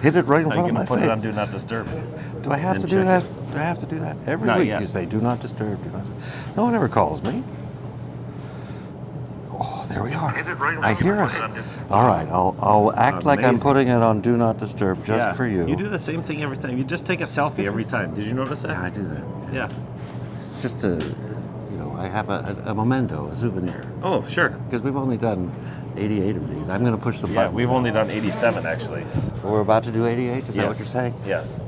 Hit it right in Are front you of my going to put face. it on Do Not Disturb? Do I have and to do check that? it? Do I have to do that? Every Not week yet. you say, do not disturb, do not. No one ever calls me. Oh, there we are. Hit it right in I front of hear my us. face. All right, I'll act like I'm Amazing. putting it on do not disturb just for you. You do the same thing every time. You just take a selfie every time. Did you notice that? Yeah, I do that. Yeah. Just to, I have a memento, a souvenir. Oh, sure. Because we've only done 88 of these. I'm going to push the Yeah, button. we've only done 87 actually. We're about to do 88? Is that what Yes. you're saying? Yes.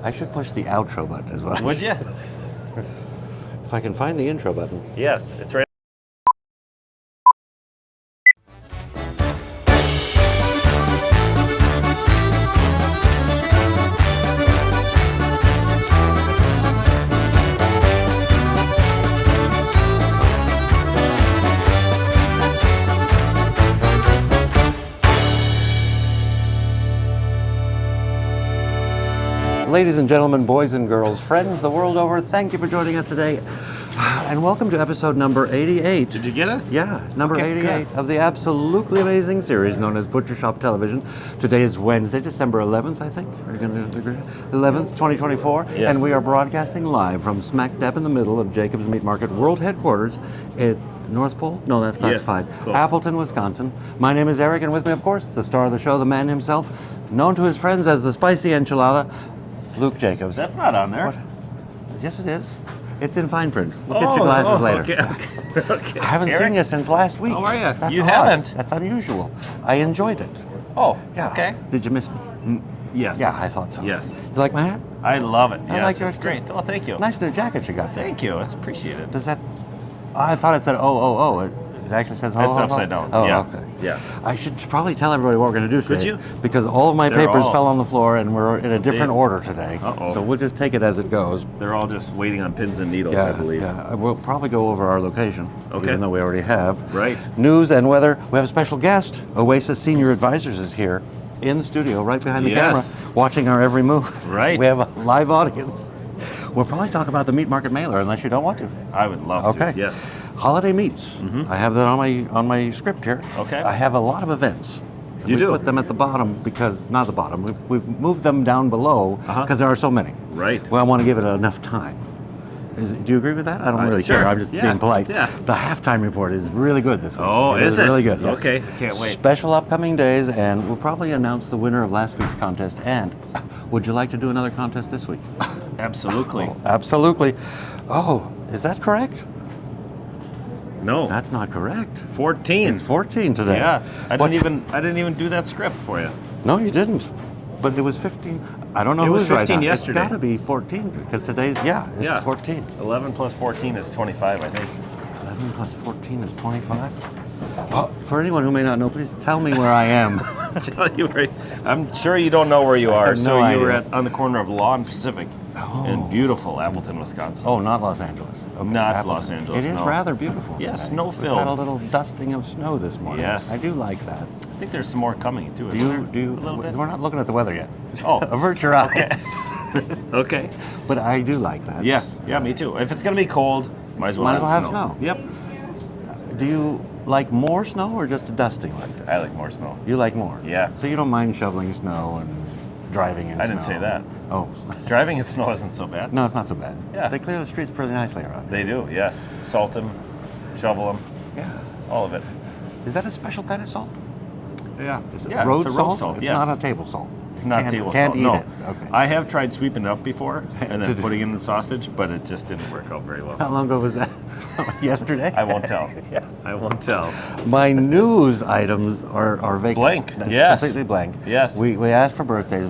I should push the outro button as well. Would you? If I can find the intro button. Yes, it's right. Ladies and gentlemen, boys and girls, friends the world over, thank you for joining us today. And welcome to episode number 88. Did you get it? Yeah, number Okay, 88 good. of the absolutely amazing series known as Butcher Shop Television. Today is Wednesday, December 11th, I think. Are you going to agree? 11th, 2024. Yes. And we are broadcasting live from smack dab in the middle of Jacob's Meat Market World Headquarters at North Pole? No, that's classified. close. Appleton, Wisconsin. My name is Eric, and with me, of course, the star of the show, the man himself, known to his friends as the Spicy Enchilada, Luke Jacobs. That's not on there. What? Yes, it is. It's in fine print. We'll get your glasses later. Okay. I haven't Eric? seen you since last week. How are ya? That's You odd. haven't? That's unusual. I enjoyed it. Oh, Yeah. okay. Did you miss me? Yes. Yeah, I thought so. Yes. You like my hat? I love it. I Yes, like yours it's great. too. Oh, thank you. Nice new jacket you got there. Thank you. It's appreciated. Does that? I thought it said oh. It actually says ho. It's ho, ho. upside down. Oh, Yeah. okay. Yeah. I should probably tell everybody what we're going to do today. Could you? Because all of my They're papers all- fell on the floor and we're in a different They- order today. Uh-oh. So we'll just take it as it goes. They're all just waiting on pins and needles, I believe. Yeah. We'll probably go over our location, Okay. even though we already have. Right. News and weather. We have a special guest. Oasis Senior Advisors is here in the studio, right behind the Yes. camera, watching our every move. Right. We have a live audience. We'll probably talk about the meat market mailer, unless you don't want to. I would love Okay. to. Yes. Holiday meats. I have that on my script here. Okay. I have a lot of events. You we do? put them at the bottom because, not the bottom, we've moved them down below because there are so many. Right. Well, I want to give it enough time. Do you agree with that? I don't really sure. care. I'm just Yeah, being polite. yeah. The halftime report is really good this week. Oh, is it? really good. Yes. Okay, can't wait. Special upcoming days, and we'll probably announce the winner of last week's contest. And would you like to do another contest this week? Absolutely. Absolutely. Oh, is that correct? No. That's not correct. 14. It's 14 today. Yeah. I What's- didn't even do that script for you. No, you didn't. But it was 15. I don't know It who's was right 15 now. yesterday. It's got to be 14 because today's, it's 14. 11 plus 14 is 25, I think. 11 plus 14 is 25. Oh, for anyone who may not know, please tell me where I am. Tell you where, I'm sure you don't know where you are. have So no you were idea. on the corner of Law and Pacific in beautiful Appleton, Wisconsin. Oh, not Los Angeles. Okay, Not Appleton. Los Angeles, It is no. rather beautiful. Yeah, today. snow-filled. We've had a little dusting of snow this morning. Yes. I do like that. I think there's some more coming too. Do isn't you? there? A little bit. We're not looking at the weather yet. Oh. Avert your eyes. Okay. But I do like that. Yes. Yeah, me too. If it's gonna be cold, might as well, Might as well have snow. snow. Yep. Do you like more snow or just a dusting like this? I like more snow. You like more? Yeah. So you don't mind shoveling snow and driving in snow? I didn't say that. Oh. Driving in snow isn't so bad. No, it's not so bad. Yeah. They clear the streets pretty nicely around here. They do. Yes. Salt them, shovel them, Yeah. all of it. Is that a special kind of salt? Yeah. Is it Yeah, road it's a road salt? salt. It's Yes. not a table salt. It's not table Can't salt. eat No. it. Okay. I have tried sweeping it up before and then Did- putting in the sausage, but it just didn't work out very well. How long ago was that? Yesterday? I won't tell. Yeah. I won't tell. My news items are vacant. Blank. That's Yes. completely blank. Yes. We asked for birthdays.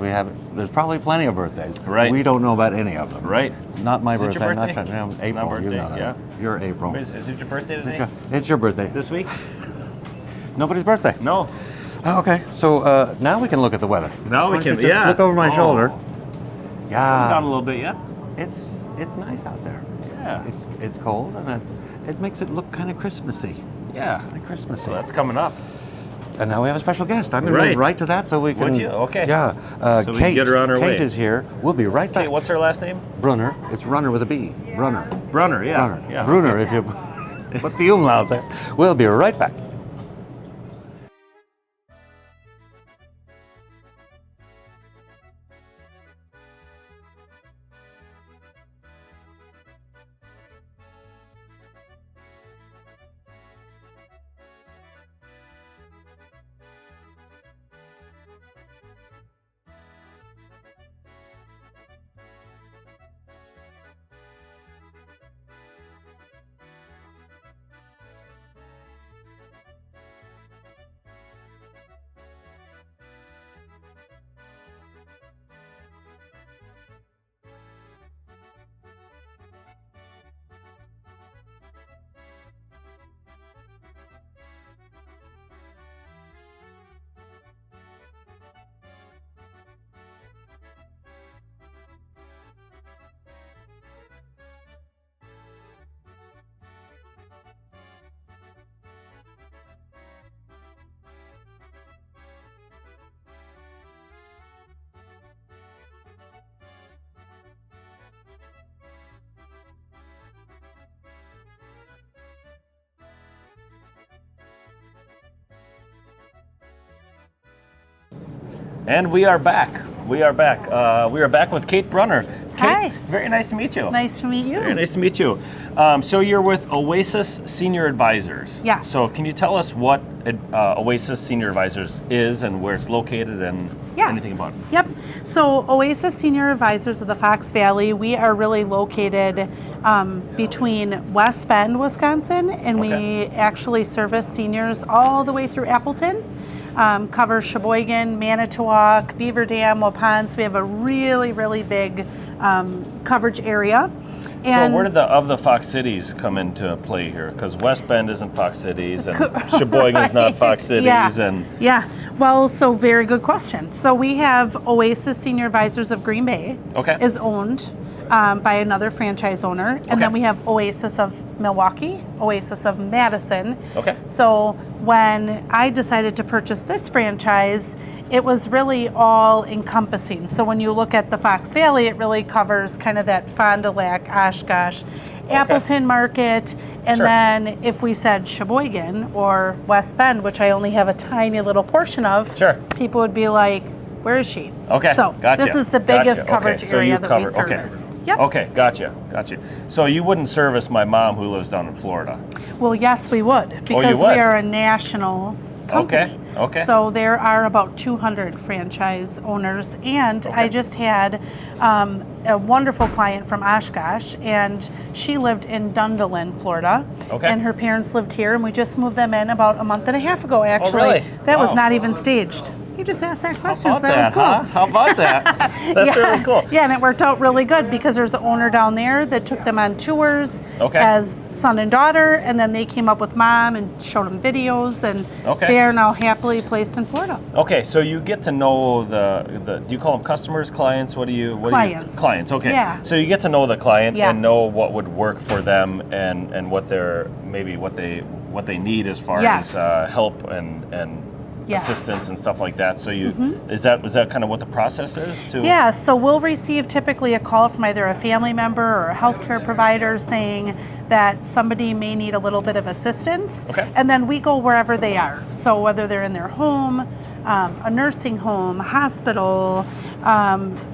There's probably plenty of birthdays. Right. We don't know about any of them. Right. It's not my Is it birthday. your Not birthday? April. Not You birthday, know that. yeah. You're April. Is it your birthday today? It's your birthday. This week? Nobody's birthday. No. Oh, okay. So now we can look at the weather. Now we Why don't can. you just Yeah. Look over my Oh. shoulder. Down a Yeah. little bit, yeah. It's nice out there. Yeah. It's cold and it makes it look kind of Christmassy. Yeah. Kind of Christmassy. So that's coming up. And now we have a special guest. I'm going to Right. move right to that so we can. Would you? Okay. Yeah. So we Kate, can get her on her way. Kate is here. We'll be right back. Hey, what's her last name? Brunner. It's Runner with a B. Brunner. Brunner, yeah. Brunner. Yeah. Brunner, if you put the umlaut there. We'll be right back. And we are back. We are back. We are back with Kate Brunner. Kate, Hi. very nice to meet you. Nice to meet you. Very nice to meet you. So you're with Oasis Senior Advisors. Yes. So can you tell us what Oasis Senior Advisors is and where it's located and Yes. anything about it? Yep. So Oasis Senior Advisors of the Fox Valley, we are really located between West Bend, Wisconsin, and Okay. we actually service seniors all the way through Appleton. Cover Sheboygan, Manitowoc, Beaver Dam, Waupun. So we have a really, really big coverage area. So where did the Fox Cities come into play here? Because West Bend isn't Fox Cities, and Sheboygan is not Fox Cities, Yeah. Well, so very good question. So we have Oasis Senior Advisors of Green Bay. Okay. Is owned by another franchise owner, and then we have Oasis of Milwaukee, Oasis of Madison. Okay. So when I decided to purchase this franchise, it was really all encompassing. So when you look at the Fox Valley, it really covers kind of that Fond du Lac, Oshkosh, Appleton market. And Sure. then if we said Sheboygan or West Bend, which I only have a tiny little portion of, Sure. people would be like, where is she? Okay, So gotcha. this is the biggest Gotcha. coverage Okay, so area you that cover- we okay. service. Yep. Okay, gotcha. So you wouldn't service my mom who lives down in Florida? Well, yes, we would, because would? we are a national company. Okay. So there are about 200 franchise owners, and I just had a wonderful client from Oshkosh, and she lived in Dunedin, Florida, Okay. and her parents lived here, and we just moved them in about a month and a half ago, actually. really? That was Wow. not even staged. You just asked that question, How so about that that, was huh? cool. How about that? That's really cool. Yeah, and it worked out really good because there's an owner down there that took them on tours Okay. as son and daughter, and then they came up with mom and showed them videos, and Okay. they are now happily placed in Florida. Okay, so you get to know the do you call them customers, clients? What do you Clients. Clients, okay. Yeah. So you get to know the client Yeah. and know what would work for them and what they're maybe what they need as far Yes. as help and Yeah. assistance and stuff like that. So you is that kind of what the process is to Yeah, so we'll receive typically a call from either a family member or a healthcare provider saying that somebody may need a little bit of assistance. Okay. And then we go wherever they are. So whether they're in their home, a nursing home, hospital,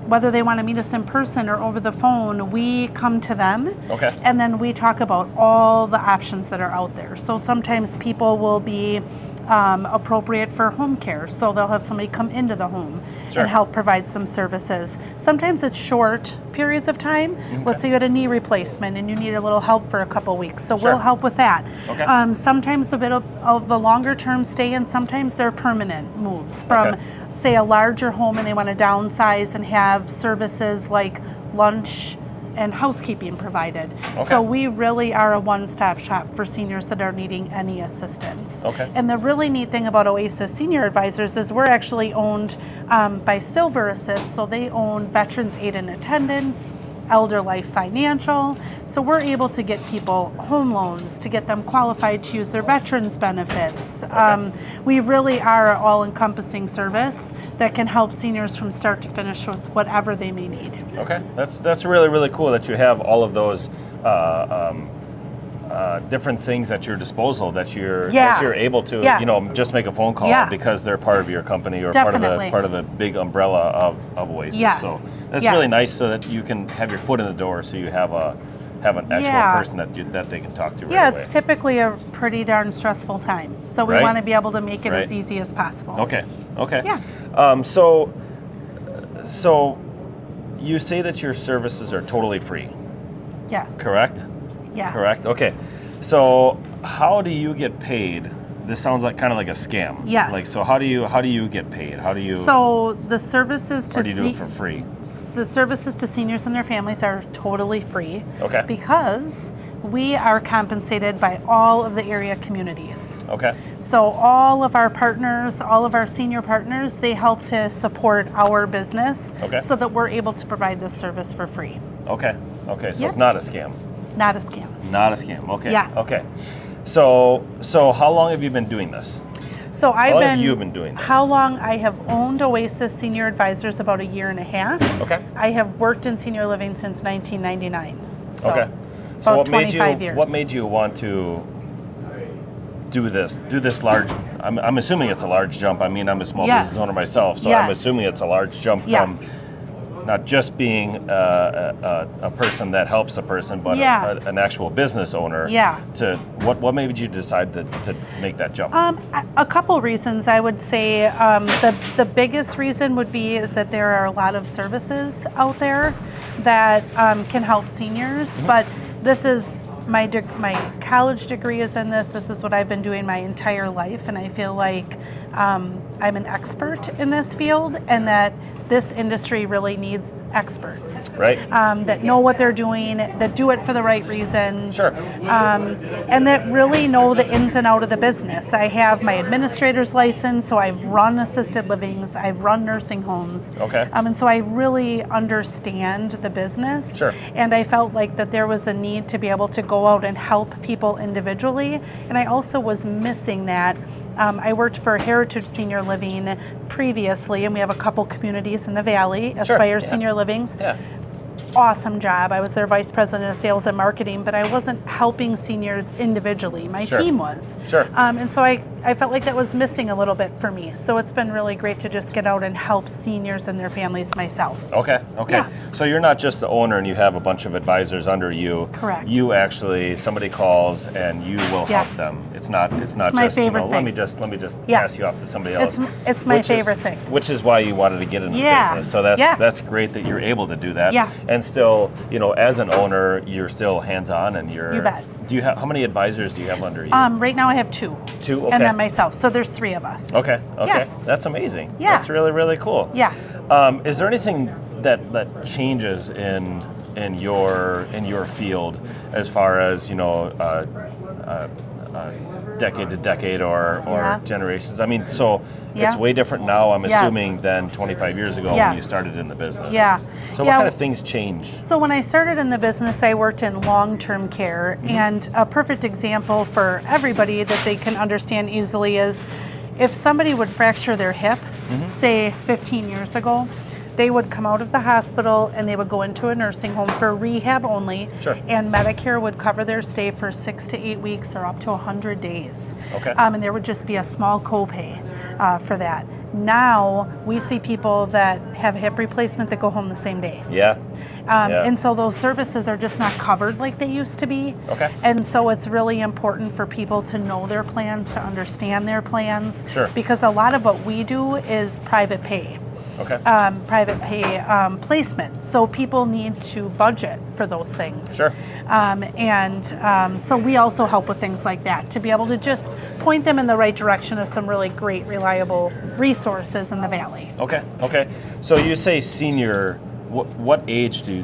whether they want to meet us in person or over the phone, we come to them. Okay. And then we talk about all the options that are out there. So sometimes people will be appropriate for home care. So they'll have somebody come into the home Sure. and help provide some services. Sometimes it's short periods of time. Let's say you had a knee replacement and you need a little help for a couple weeks. So Sure. we'll help with that. Okay. Sometimes a bit of a longer term stay, and sometimes they're permanent moves from, Okay. say, a larger home and they want to downsize and have services like lunch and housekeeping provided. Okay. So we really are a one-stop shop for seniors that are needing any assistance. Okay. And the really neat thing about Oasis Senior Advisors is we're actually owned by Silver Assist, so they own Veterans Aid and Attendance, Elder Life Financial. So we're able to get people home loans, to get them qualified to use their veterans benefits. We really are an all-encompassing service that can help seniors from start to finish with whatever they may need. Okay, that's really, really cool that you have all of those different things at your disposal that you're able to just make a phone call because they're part of your company or Definitely. part of the big umbrella of Oasis. Yes. So that's Yes. really nice so that you can have your foot in the door, so you have an actual person that they can talk to right Yeah, away. it's typically a pretty darn stressful time. So we Right. want to be able to make it Right. as easy as possible. Okay. Yeah. So you say that your services are totally free, Yes. correct? Yes. Correct. Okay. So how do you get paid? This sounds like kind of like a scam. Yes. Like, so how do you get paid? How do you? So the services to or do you do it for free? the services to seniors and their families are totally free. Okay. Because we are compensated by all of the area communities. Okay. So all of our partners, all of our senior partners, they help to support our business Okay. so that we're able to provide this service for free. Okay. Okay. So Yep. it's not a scam. Not a scam. Not a scam. Okay. Yes. Okay. So how long have you been doing this? So I've long been. have you been doing this? How long I have owned Oasis Senior Advisors? About a year and a half. Okay. I have worked in senior living since 1999. So Okay. So about what made 25 you years. what made you want to do this large I'm assuming it's a large jump. I mean, I'm a small Yes. business owner myself, so Yes. I'm assuming it's a large jump Yes. from not just being a person that helps a person, but Yeah. an actual business owner. Yeah. To what made you decide to make that jump? A couple reasons. I would say the biggest reason would be is that there are a lot of services out there that can help seniors, but this is my college degree is in this. This is what I've been doing my entire life, and I feel like I'm an expert in this field, and that this industry really needs experts, Right. That know what they're doing, that do it for the right reasons, Sure. and that really know the ins and out of the business. I have my administrator's license, so I've run assisted livings, I've run nursing homes, Okay. and so I really understand the business. Sure. And I felt like that there was a need to be able to go out and help people individually, and I also was missing that. I worked for Heritage Senior Living previously, and we have a couple communities in the Valley, Aspire yeah. Senior Livings. Yeah. Awesome job. I was their vice president of sales and marketing, but I wasn't helping seniors individually. My Sure. team was. Sure. And so I felt like that was missing a little bit for me. So it's been really great to just get out and help seniors and their families myself. Okay. Yeah. So you're not just the owner and you have a bunch of advisors under you. Correct. You actually, somebody calls and you will Yeah. help them. It's not my just, favorite let me thing. just Yeah. pass you off to somebody else. It's my which is- favorite thing. Which is why you wanted to get into Yeah. business. So Yeah. that's great that you're able to do that. Yeah. And still, as an owner, you're still hands-on and you're. You bet. Do you have, how many advisors do you have under you? Right now I have two. Two? Okay. And then myself. So there's three of us. Okay. Yeah. That's amazing. Yeah. That's really, really cool. Yeah. Is there anything that changes in your field as far as decade to decade or Yeah. generations? I mean, so Yeah. it's way different now, I'm Yes. assuming, than 25 years ago when Yes. you started in the business. Yeah. So Yeah. what kind of things change? So when I started in the business, I worked in long-term care, and a perfect example for everybody that they can understand easily is if somebody would fracture their hip, say 15 years ago, they would come out of the hospital and they would go into a nursing home for rehab only, Sure. and Medicare would cover their stay for 6 to 8 weeks or up to 100 days. Okay. And there would just be a small copay for that. Now we see people that have hip replacement that go home the same day. Yeah. Yeah. And so those services are just not covered like they used to be. Okay. And so it's really important for people to know their plans, to understand their plans. Sure. Because a lot of what we do is private pay. Okay. Private pay placement. So people need to budget for those things. Sure. So we also help with things like that, to be able to just point them in the right direction of some really great, reliable resources in the Valley. Okay. So you say senior. What age do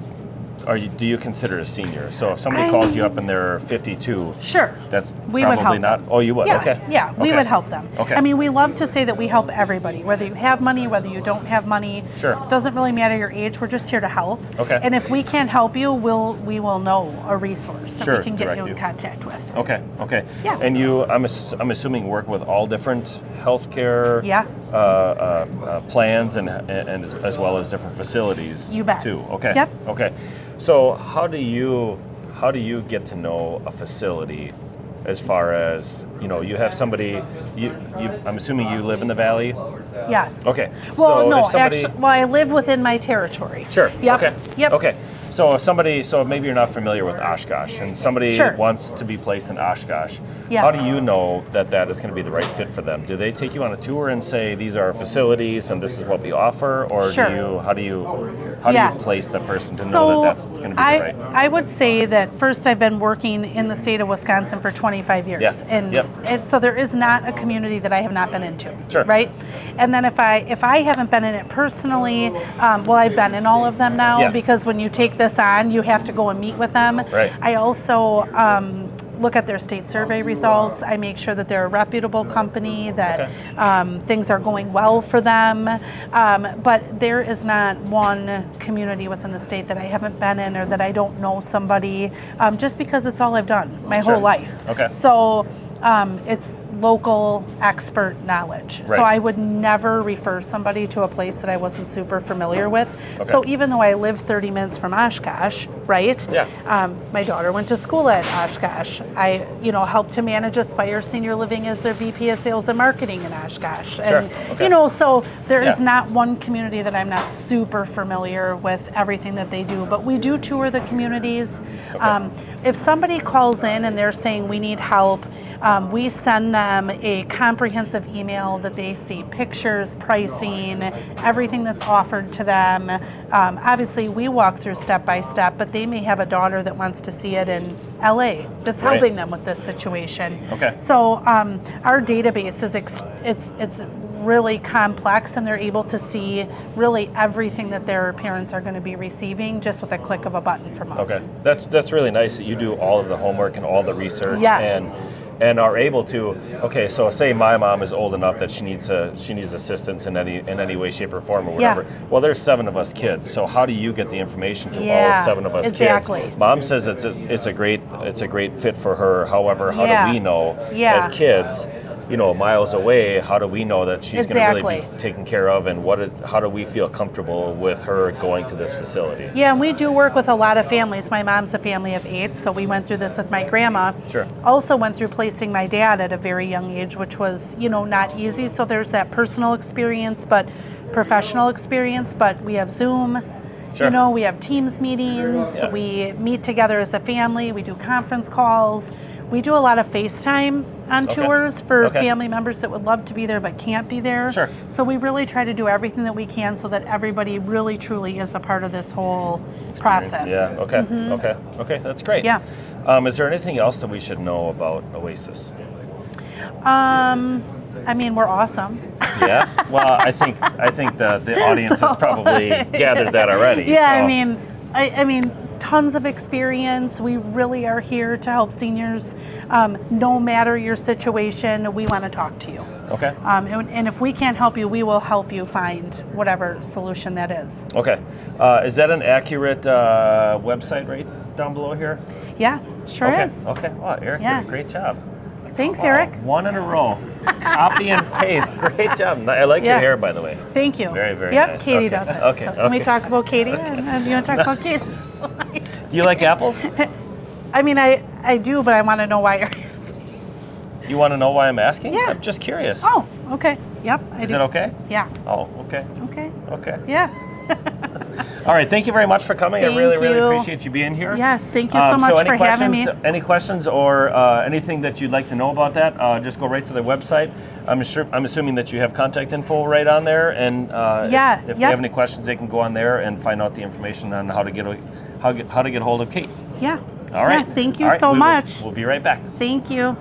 you consider a senior? So if somebody calls you up and they're 52, Sure. that's We would probably help not. them. Oh, you would. Yeah, Okay. yeah, we Okay. would help them. Okay. I mean, we love to say that we help everybody, whether you have money, whether you don't have money. Sure. Doesn't really matter your age. We're just here to help. Okay. And if we can't help you, we will know a resource that Sure, we can get direct you in you. contact with. Okay. Yeah. And you, I'm assuming, work with all different healthcare Yeah. plans and as well as different facilities. You bet. Too. Okay. Yep. Okay. So how do you get to know a facility? As far as you have somebody. I'm assuming you live in the Valley. Yes. Okay. Well, so no, if somebody, actually, I live within my territory. Sure. Yep. Okay. Yep. Okay. So maybe you're not familiar with Oshkosh, and somebody Sure. wants to be placed in Oshkosh. Yeah. How do you know that is going to be the right fit for them? Do they take you on a tour and say these are our facilities and this is what we offer, or Sure. how do you Yeah. place the person to know that that's going to be the right? I would say that first I've been working in the state of Wisconsin for 25 years. Yeah. And Yep. so there is not a community that I have not been into. Sure. Right? And then if I haven't been in it personally, I've been in all of them now, Yeah. because when you take this on, you have to go and meet with them. Right. I also look at their state survey results. I make sure that they're a reputable company, that things are going well for them. But there is not one community within the state that I haven't been in or that I don't know somebody, just because it's all I've done my Sure. whole life. Okay. So it's local expert knowledge. Right. So I would never refer somebody to a place that I wasn't super familiar with. Okay. So even though I live 30 minutes from Oshkosh, right? Yeah. My daughter went to school at Oshkosh. I, helped to manage Aspire Senior Living as their VP of Sales and Marketing in Oshkosh. Sure. And, Okay. so there is Yeah. not one community that I'm not super familiar with everything that they do, but we do tour the communities. Okay. If somebody calls in and they're saying we need help, we send them a comprehensive email that they see pictures, pricing, everything that's offered to them. Obviously, we walk through step by step, but they may have a daughter that wants to see it in LA that's Right. helping them with this situation. Okay. So our database is it's really complex, and they're able to see really everything that their parents are going to be receiving just with a click of a button from us. Okay, that's really nice that you do all of the homework and all the research, Yes. and are able to. Okay, so say my mom is old enough that she needs assistance in any way, shape, or form, or whatever. Yeah. Well, there's 7 of us kids, so how do you get the information to all Yeah, 7 of us exactly. kids? Mom says it's a great fit for her. However, how Yeah. do we know Yeah. as kids? Miles away, how do we know that she's going to really be taken care of, and how do we feel comfortable with her going to this facility? Yeah, and we do work with a lot of families. My mom's a family of 8, so we went through this with my grandma. Sure. Also went through placing my dad at a very young age, which was, not easy. So there's that personal experience, but professional experience. But we have Zoom. Sure. We have Teams meetings. Yeah. We meet together as a family. We do conference calls. We do a lot of FaceTime on Okay. tours for Okay. family members that would love to be there but can't be there. Sure. So we really try to do everything that we can so that everybody really truly is a part of this whole process. Yeah. Okay. Okay. That's great. Yeah. Is there anything else that we should know about Oasis? We're awesome. Yeah. Well, I think the audience has probably gathered that already. Yeah, so. I mean, tons of experience. We really are here to help seniors. No matter your situation, we want to talk to you. Okay. And if we can't help you, we will help you find whatever solution that is. Okay. Is that an accurate website right down below here? Yeah, sure Okay. is. Okay. Wow, Eric Yeah. did a great job. Thanks, Wow, Eric. 1 in a row. Copy and paste. Great job. I like your Yeah. hair, by the way. Thank you. Very, very Yep, nice. Katie Okay. does it. Okay, So can we okay. talk about Katie? You want to talk about Katie? Do you like apples? I do, but I want to know why you're. You want to know why I'm asking? Yeah. I'm just curious. Oh, okay. Yep. Is do. it okay? Yeah. Oh, okay. Okay. Okay. Yeah. All right. Thank you very much for coming. I Thank really you. appreciate you being here. Yes. Thank you so much for having me. Any questions or anything that you'd like to know about that? Just go right to their website. I'm assuming that you have contact info right on there, and Yeah, if they yep. have any questions, they can go on there and find out the information on how to get hold of Kate. Yeah. All right. Yeah, thank you All right, so we will- much. We'll be right back. Thank you.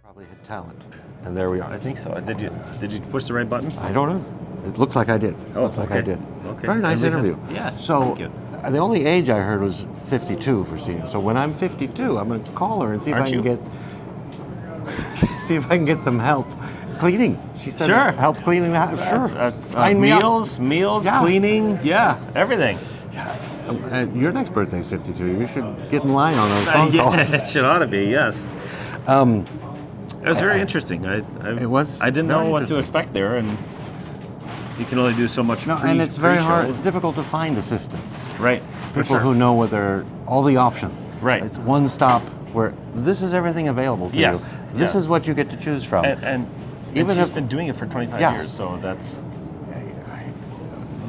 Probably hit talent, and there we are. I think so. Did you push the right buttons? I don't know. It looks like I did. Oh, looks like I okay. did. Okay. Very nice And we interview. have- yeah, So thank you. the only age I heard was 52 for seniors. So when I'm 52, I'm going to call her and see if Aren't I can you? get see if I can get some help cleaning. She said, Sure. help cleaning the house. Sure. Sign me up. meals, Yeah. cleaning, yeah, everything. Your next birthday's 52. You should get in line on those phone Yeah, calls. it should ought to be, yes. It was very interesting. It was I didn't very know what to interesting. expect there, and you can only do so much. No, and it's very hard. pre-show. It's difficult to find assistants. Right. For People sure. who know what they're all the options. Right. It's one stop where this is everything available to Yes, you. This yes. is what you get to choose from. And Even she's if- been doing it for 25 Yeah. years, so that's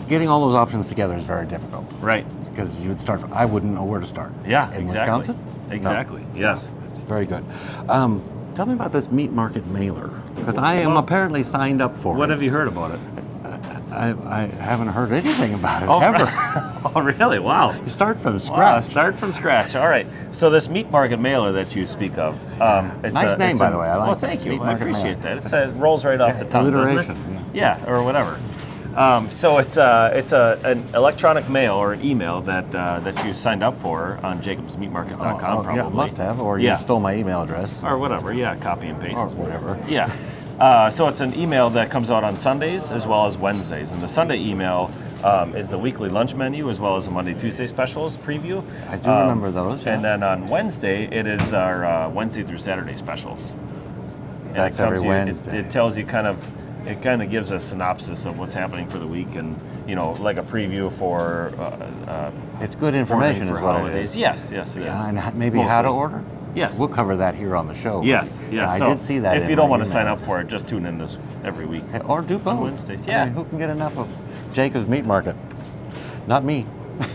Getting all those options together is very difficult right. because you would start. I wouldn't know where to start. Yeah, in exactly. Wisconsin. No. Exactly. Yes. It's very good. Tell me about this meat market mailer because I am Well, apparently signed up for What it. have you heard about it? I haven't heard anything about it Oh, ever. oh, really? Wow. You start from Wow, scratch. start from scratch. All right. So this meat market mailer that you speak of, it's Nice name, it's by the way. I like well, it. thank you. Meat I market appreciate mailer. that. It rolls right off the tongue, doesn't it? alliteration, Yeah, or whatever. So it's an electronic mail or an email that you signed up for on jacobsmeatmarket.com probably. Yeah, must have, or Yeah. you stole my email address, Or whatever. Yeah, copy and paste. or whatever. Yeah. So it's an email that comes out on Sundays as well as Wednesdays. And the Sunday email is the weekly lunch menu as well as the Monday, Tuesday specials preview. I do remember those. And yeah. then on Wednesday, it is our Wednesday through Saturday specials. And That's it comes every you- Wednesday. It tells you it kind of gives a synopsis of what's happening for the week and, like a preview for It's good ordering information, for is what it holidays. is. Yes, yes, it is. And maybe how to Mostly. order. Yes. We'll cover that here on the show. Yes, Yeah, yes. I So did see that. If in you don't my want to sign email. up for it, just tune in this every week. Or do both. Wednesdays, I yeah. mean, who can get enough of Jacob's Meat Market? Not me.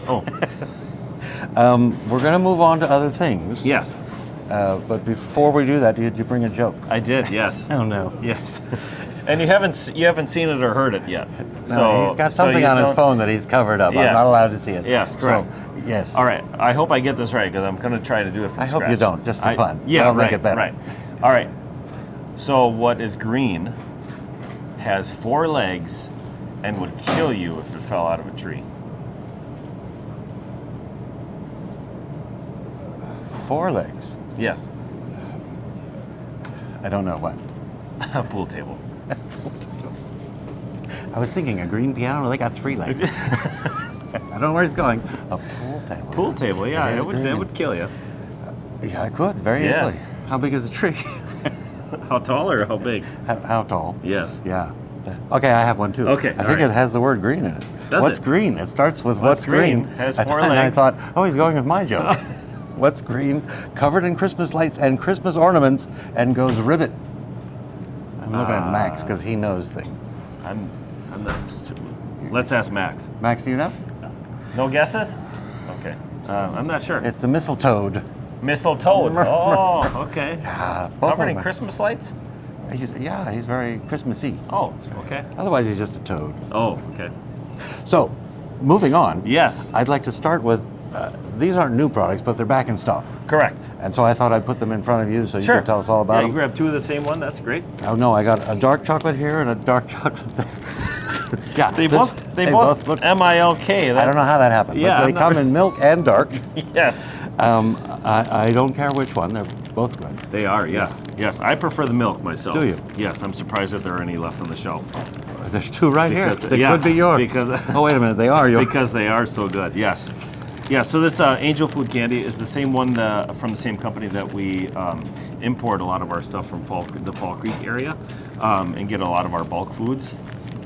Oh, We're going to move on to other things. yes, But before we do that, did you bring a joke? I did. Yes, Oh no. yes. And you haven't seen it or heard it yet. No, he's got something you on his don't- phone that he's covered up. I'm Yes. not allowed to see it. Yes, correct. So, yes. All right. I hope I get this right because I'm going to try to do it from I hope scratch. you don't, just for fun. Yeah, That'll right, make it better. right. All right. So what is green has 4 legs and would kill you if it fell out of a tree? 4 legs. Yes. I don't know what. A pool table. I was thinking a green piano. They got 3 legs. I don't know where he's going. A pool table. Pool table. Yeah, It is it would green. kill you. Yeah, I could very Yes. easily. How big is the tree? How tall or how big? How tall? Yes. Yeah. Okay, I have one too. Okay, I all think right. it has the word green in it. Does What's it? green? It starts with What's what's green. Has I 4 thought- And I legs. thought, oh, he's going with my joke. What's green? Covered in Christmas lights and Christmas ornaments and goes ribbit. I'm looking at Max because he knows things. I'm not. Let's ask Max. Max, do you know? No guesses? Okay. I'm not sure. It's a mistletoe. Mistletoe. Oh, okay. Both Covered of in them. Christmas lights? He's very Christmassy. Oh, okay. Otherwise, he's just a toad. Oh, okay. So, moving on. Yes, I'd like to start with these aren't new products, but they're back in stock. correct. And so I thought I'd put them in front of you so you Sure. could tell us all about Yeah, them. you grab 2 of the same one. That's great. Oh no, I got a dark chocolate here and a dark chocolate there. Yeah, They this- both look. MILK. I don't know how that happened, Yeah, but they I'm not come re- in milk and dark. Yes, I don't care which one; they're both good. they are. Yes, yes. I prefer the milk myself. Do you? Yes. I'm surprised that there are any left on the shelf There's 2 right Because- here. They yeah, could be yours. because- oh wait a minute, they are yours. because they are so good. Yes. Yeah. So this Angel Food Candy is the same one from the same company that we import a lot of our stuff from the Fall Creek area and get a lot of our bulk foods,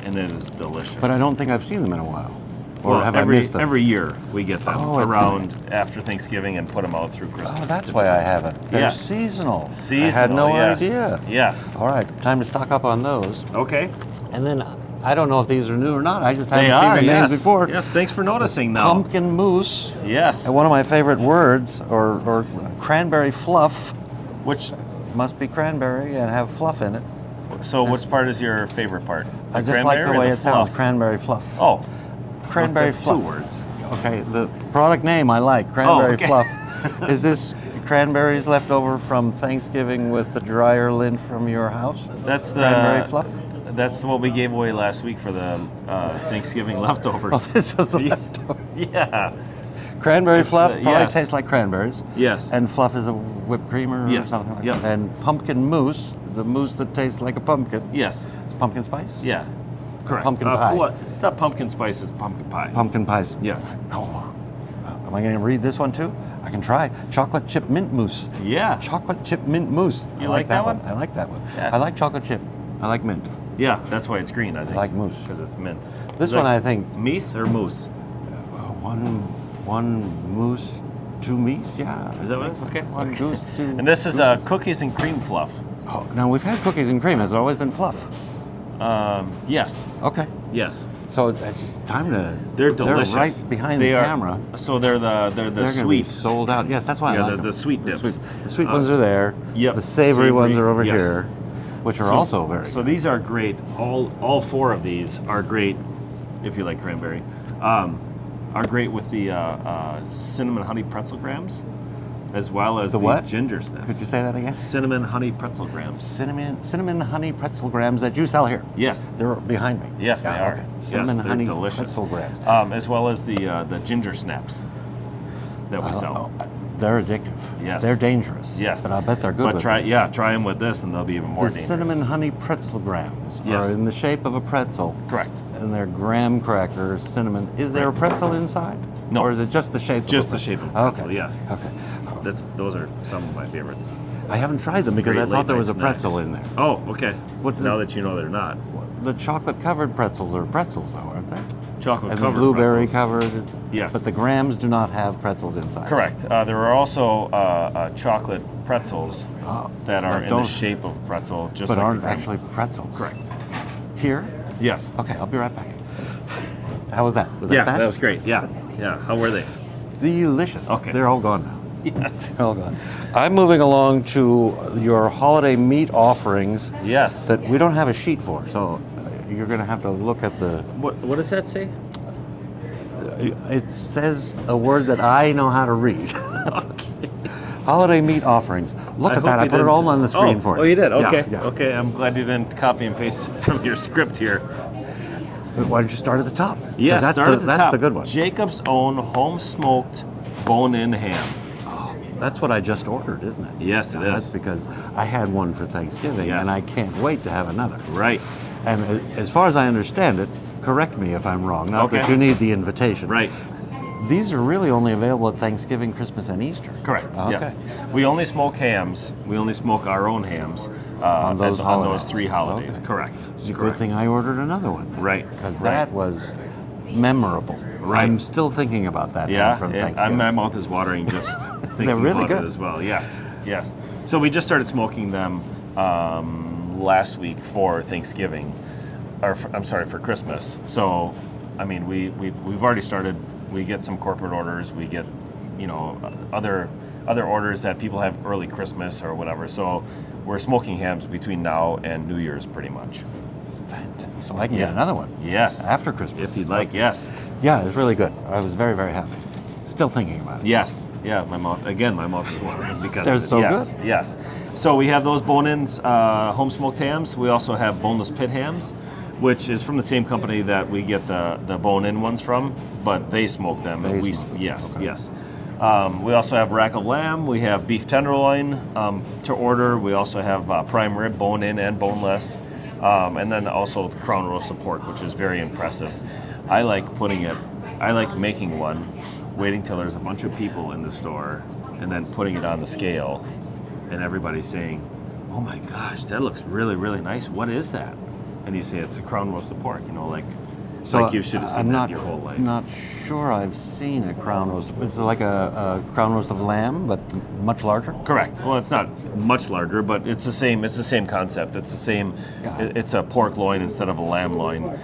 and it is delicious. But I don't think I've seen them in a while. Or Well, have every I missed them? every year we get them Oh, it's around after Thanksgiving and put them out through Christmas. Oh, that's why I haven't. They're Yeah. seasonal. Seasonal. I had no yes. idea. Yes. All right, time to stock up on those. Okay. And then I don't know if these are new or not. I just haven't They seen are. the names Yes. before. Yes. Thanks for noticing. Now. Pumpkin mousse. Yes. And one of my favorite words, or cranberry fluff, Which? must be cranberry and have fluff in it. So which part is your favorite part? I The just like the cranberry or way it sounds, fluff? cranberry fluff. Oh. Cranberry that's fluff. 2 words. Okay, the product name I like, cranberry okay. fluff. Is this cranberries left over from Thanksgiving with the dryer lint from your house? That's the Cranberry fluff? That's what we gave away last week for the Thanksgiving leftovers. Oh, this was the Yeah. leftover. Yeah. Cranberry fluff probably yes. tastes like cranberries. Yes. And fluff is a whipped cream or Yes, something like yep. that. And pumpkin mousse, It's a mousse that tastes like a pumpkin. Yes. It's pumpkin spice? Yeah. Correct. Pumpkin pie. Well, it's not pumpkin spice, it's pumpkin pie. Pumpkin pies. Yes. Oh. Am I going to read this one too? I can try. Chocolate chip mint mousse. Yeah. Chocolate chip mint mousse. You I like that one? I like that one. Yes. I like chocolate chip. I like mint. Yeah, that's why it's green, I think. I like mousse. Because it's mint. This Is one, that I think, Meese or mousse? one mousse, two meese. Yeah. Is that what it is? Okay. One goose, two. And this is gooses. cookies and cream fluff. Oh, now we've had cookies and cream. Has it always been fluff? Yes. Okay. Yes. So it's time to. They're delicious. They're right behind They the are- camera. So they're the They're going to be sweet. sold out. Yes, that's why I Yeah, like the them. sweet dips. The sweet ones are there. Yep. The savory ones are over yes. here, which are also very. So good. these are great. All four of these are great, if you like cranberry. Are great with the cinnamon honey pretzel grams, as well as The what? ginger snaps. Could you say that again? Cinnamon honey pretzel grams. Cinnamon honey pretzel grams that you sell here. Yes. They're behind me. Yes, Yeah, they are. okay. Yes, Cinnamon they're honey delicious. pretzel grams. As well as the ginger snaps that we sell. They're addictive. Yes. They're dangerous. Yes. But I bet they're good But with try this. try them with this, and they'll be even more The dangerous. cinnamon honey pretzel grams Yes. are in the shape of a pretzel. Correct. And they're graham crackers, cinnamon. Is there a pretzel inside? No. Or is it just the shape Just of the a shape of a pretzel? pretzel, Okay. yes. Okay. Those are some of my favorites. I haven't tried them because Great I thought there late was a night pretzel snacks. in there. Oh, okay. What Now that you know they're not. The chocolate covered pretzels are pretzels though, aren't they? Chocolate And covered the blueberry pretzels. covered. Yes. But the grams do not have pretzels inside. Correct. There are also chocolate pretzels that are in the don't- shape of pretzel, just But like aren't the graham. actually pretzels. Correct. Here? Yes. Okay, I'll be right back. How was that? Was Yeah, that fast? that was great. Yeah. Yeah. How were they? Delicious. Okay. They're all gone now. Yes. They're all gone. I'm moving along to your holiday meat offerings Yes. that we don't have a sheet for, so you're going to have to look at the. What does that say? It says a word that I know how to read. Holiday meat offerings. Look at that. I put it all on the screen for you. Oh, you did? Yeah, Okay. yeah. Okay. I'm glad you didn't copy and paste it from your script here. Why don't you start at the top? 'Cause Yes, that's start at the that's top. the good one. Jacob's own home smoked bone-in ham. That's what I just ordered, isn't it? Yes, it That's is. because I had one for Thanksgiving, Yes. and I can't wait to have another. Right. And as far as I understand it, correct me if I'm wrong. Not that Okay. you need the invitation. Right. These are really only available at Thanksgiving, Christmas, and Easter. Correct. Okay. Yes. We only smoke hams. We only smoke our own hams On those on holidays. those three holidays. Okay. Correct. It's a good Correct. thing I ordered another one. Right. Because Right. that was memorable. Right. I'm still thinking about that Yeah. ham from Thanksgiving. My mouth is watering just thinking They're really about good. it as well. Yes. Yes. So we just started smoking them last week for Thanksgiving, for Christmas. So, I mean, we've already started. We get some corporate orders. We get, other orders that people have early Christmas or whatever. So we're smoking hams between now and New Year's pretty much. Fantastic. So I can Yeah. get another one. Yes. After Christmas. If you'd like, yes. Yeah, it's really good. I was very, very happy. Still thinking about it. Yes. Yeah, my mouth is watering because They're of it. so Yes, good. Yes. So we have those bone-ins, home smoked hams. We also have boneless pit hams, which is from the same company that we get the bone-in ones from, but they smoke them. They and we smoke them. yes, Okay. yes. We also have rack of lamb. We have beef tenderloin to order. We also have prime rib, bone-in and boneless, and then also the crown roast of pork, which is very impressive. I like making one, waiting till there's a bunch of people in the store, and then putting it on the scale, and everybody's saying, "Oh my gosh, that looks really, really nice. What is that?" And you say it's a crown roast of pork. Like you should have seen I'm that your whole life. not sure I've seen a crown roast. It's like a crown roast of lamb, but much larger. Correct. Well, it's not much larger, but it's the same. It's the same concept. It's the same. Yeah. It's a pork loin instead of a lamb loin,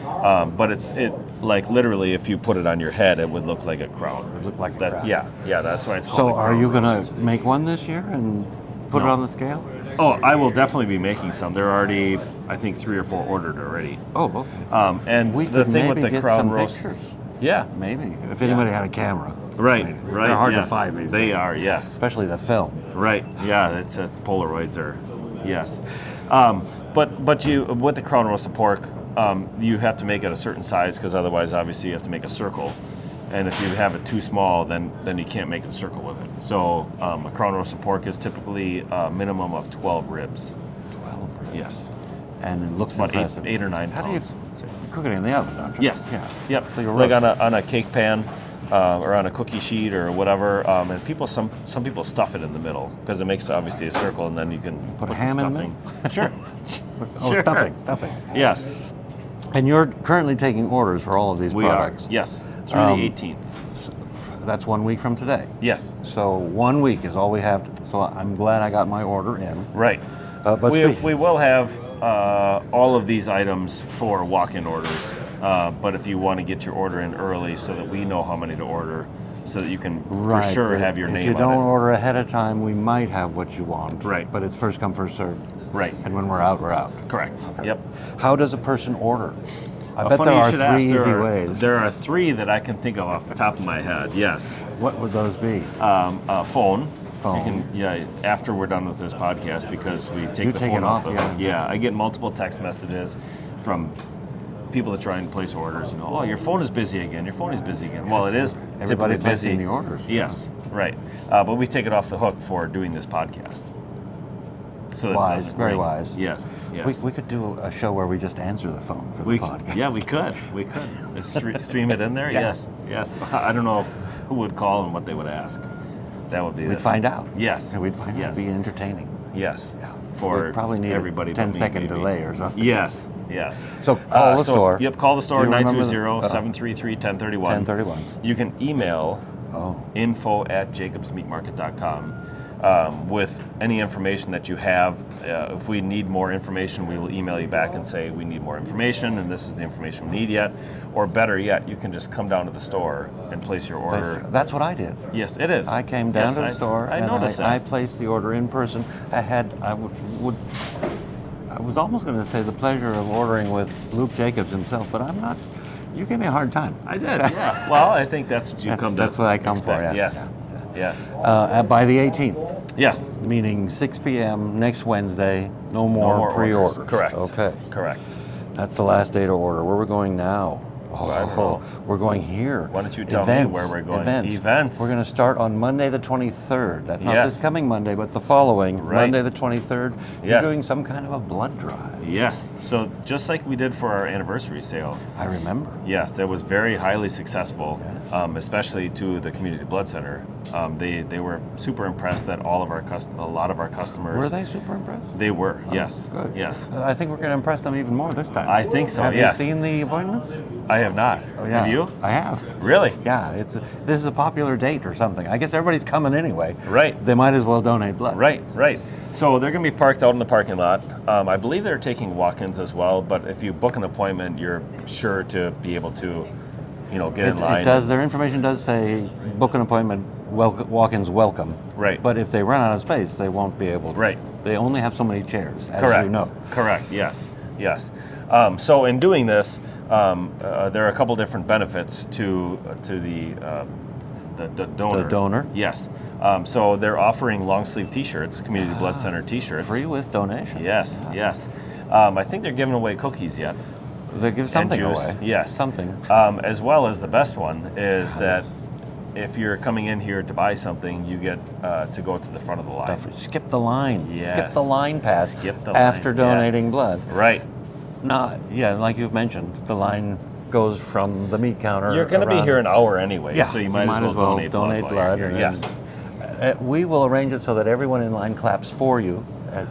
but it like literally, if you put it on your head, it would look like a crown. It would look like a That- crown. Yeah. That's why it's called. So a are crown you going roast. to make one this year and put it No. on the scale? Oh, I will definitely be making some. There are already, I think, 3 or 4 ordered already. Oh, okay. And We the could thing with maybe the get crown some roast. pictures. Yeah. Maybe. If anybody had a camera. Right. I mean, Right. They're hard yes. to find these They days. are. Yes. Especially the film. Right. Yeah. It's Polaroids are. Yes. But you with the crown roast of pork, you have to make it a certain size because otherwise, obviously, you have to make a circle. And if you have it too small, then you can't make the circle with it. So a crown roast of pork is typically a minimum of 12 ribs. 12 ribs. Yes. And it looks It's about impressive. 8 or 9 How do you pounds. cook it in the oven, don't you? Yes. Yeah. Yep. So you're like roasting. on a cake pan or on a cookie sheet or whatever. And people, some people stuff it in the middle because it makes obviously a circle, and then you can Put the ham in the stuffing. Sure. Oh, Sure. stuffing. Yes. And you're currently taking orders for all of these We products. are. Yes. Through the 18th. That's 1 week from today. Yes. So 1 week is all we have. So I'm glad I got my order in. Right. But We will have all of these items for walk-in orders, but if you want to get your order in early so that we know how many to order, so that you can for sure have your if name you on don't it. order ahead of time, we might have what you want. Right. But it's first come, first served. Right. And when we're out, we're out. Correct. Yep. How does a person order? I bet Funny there you are should 3 ask. easy ways. There are 3 that I can think of off the top of my head. Yes. What would those be? Phone. Phone. After we're done with this podcast, because we take You the take phone it off, the yeah. I get multiple text messages from people that try and place orders. Oh, your phone is busy again. Your phone is busy again. Well, it is Everybody typically placing busy. the orders. Yes, right. But we take it off the hook for doing this podcast. So that it Wise, doesn't very ring. wise. Yes, yes. We could do a show where we just answer the phone for the podcast. Yeah, we could. We could. Stream it in there? Yeah. Yes. I don't know who would call and what they would ask. That would be We'd find out. Yes. Yeah, we'd find out. It'd be entertaining. Yes. Yeah. For We'd probably need everybody a but me, 10-second maybe. delay or something. Yes. So call the store. Yep, call the store, Do you remember the- 920-733-1031. 1031. You can email Oh. info@jacobsmeatmarket.com with any information that you have. If we need more information, we will email you back and say we need more information and this is the information we need yet. Or better yet, you can just come down to the store and place your order. That's what I did. Yes, it is. I came down Yes, to the store I and noticed I that. placed the order in person. I was almost going to say the pleasure of ordering with Luke Jacobs himself, but I'm not. You gave me a hard time. I did, yeah. Well, I think that's what you come to That's what I come for, expect. yeah. Yes. Yes. By the 18th, Yes. meaning 6 p.m. next Wednesday, no more pre-orders. orders. Correct. Okay. Correct. That's the last day to order. Where we're going now? I don't know. We're going here. Why don't you tell me where we're going? Events. We're going to start on Monday the 23rd. That's not Yes. this coming Monday, but the following, Right. Monday the 23rd. You're Yes. doing some kind of a blood drive. Yes. So just like we did for our anniversary sale, I remember. yes, that was very highly successful, Yes. Especially to the community blood center. They were super impressed that a lot of our customers. Were they super impressed? They were. Yes. Good. Yes. I think we're going to impress them even more this time. I think so. Have yes. you seen the appointments? I have not. Oh, yeah. Have you? I have. Really? Yeah, this is a popular date or something. I guess everybody's coming anyway. Right. They might as well donate blood. Right. So they're going to be parked out in the parking lot. I believe they're taking walk-ins as well, but if you book an appointment, you're sure to be able to, get in line. It does. Their information does say book an appointment. Walk-ins welcome. Right. But if they run out of space, they won't be able to. Right. They only have so many chairs, as Correct. you know. Correct. Yes. So in doing this, there are a couple different benefits to the donor. The donor? Yes. So they're offering long sleeve T-shirts, community blood center T-shirts. Free with donation. Yes. Yes. I think they're giving away cookies yet. They give something and juice. away. Yes. Something. As well as the best one is that if you're coming in here to buy something, you get to go to the front of the line. Skip the line. Yes. Skip the line pass. Skip the after line, donating blood. Right. Like you've mentioned, the line goes from the meat counter. You're going to be around- here an hour anyway, Yeah, so you might as well donate blood. while you're here. and Yes. we will arrange it so that everyone in line claps for you.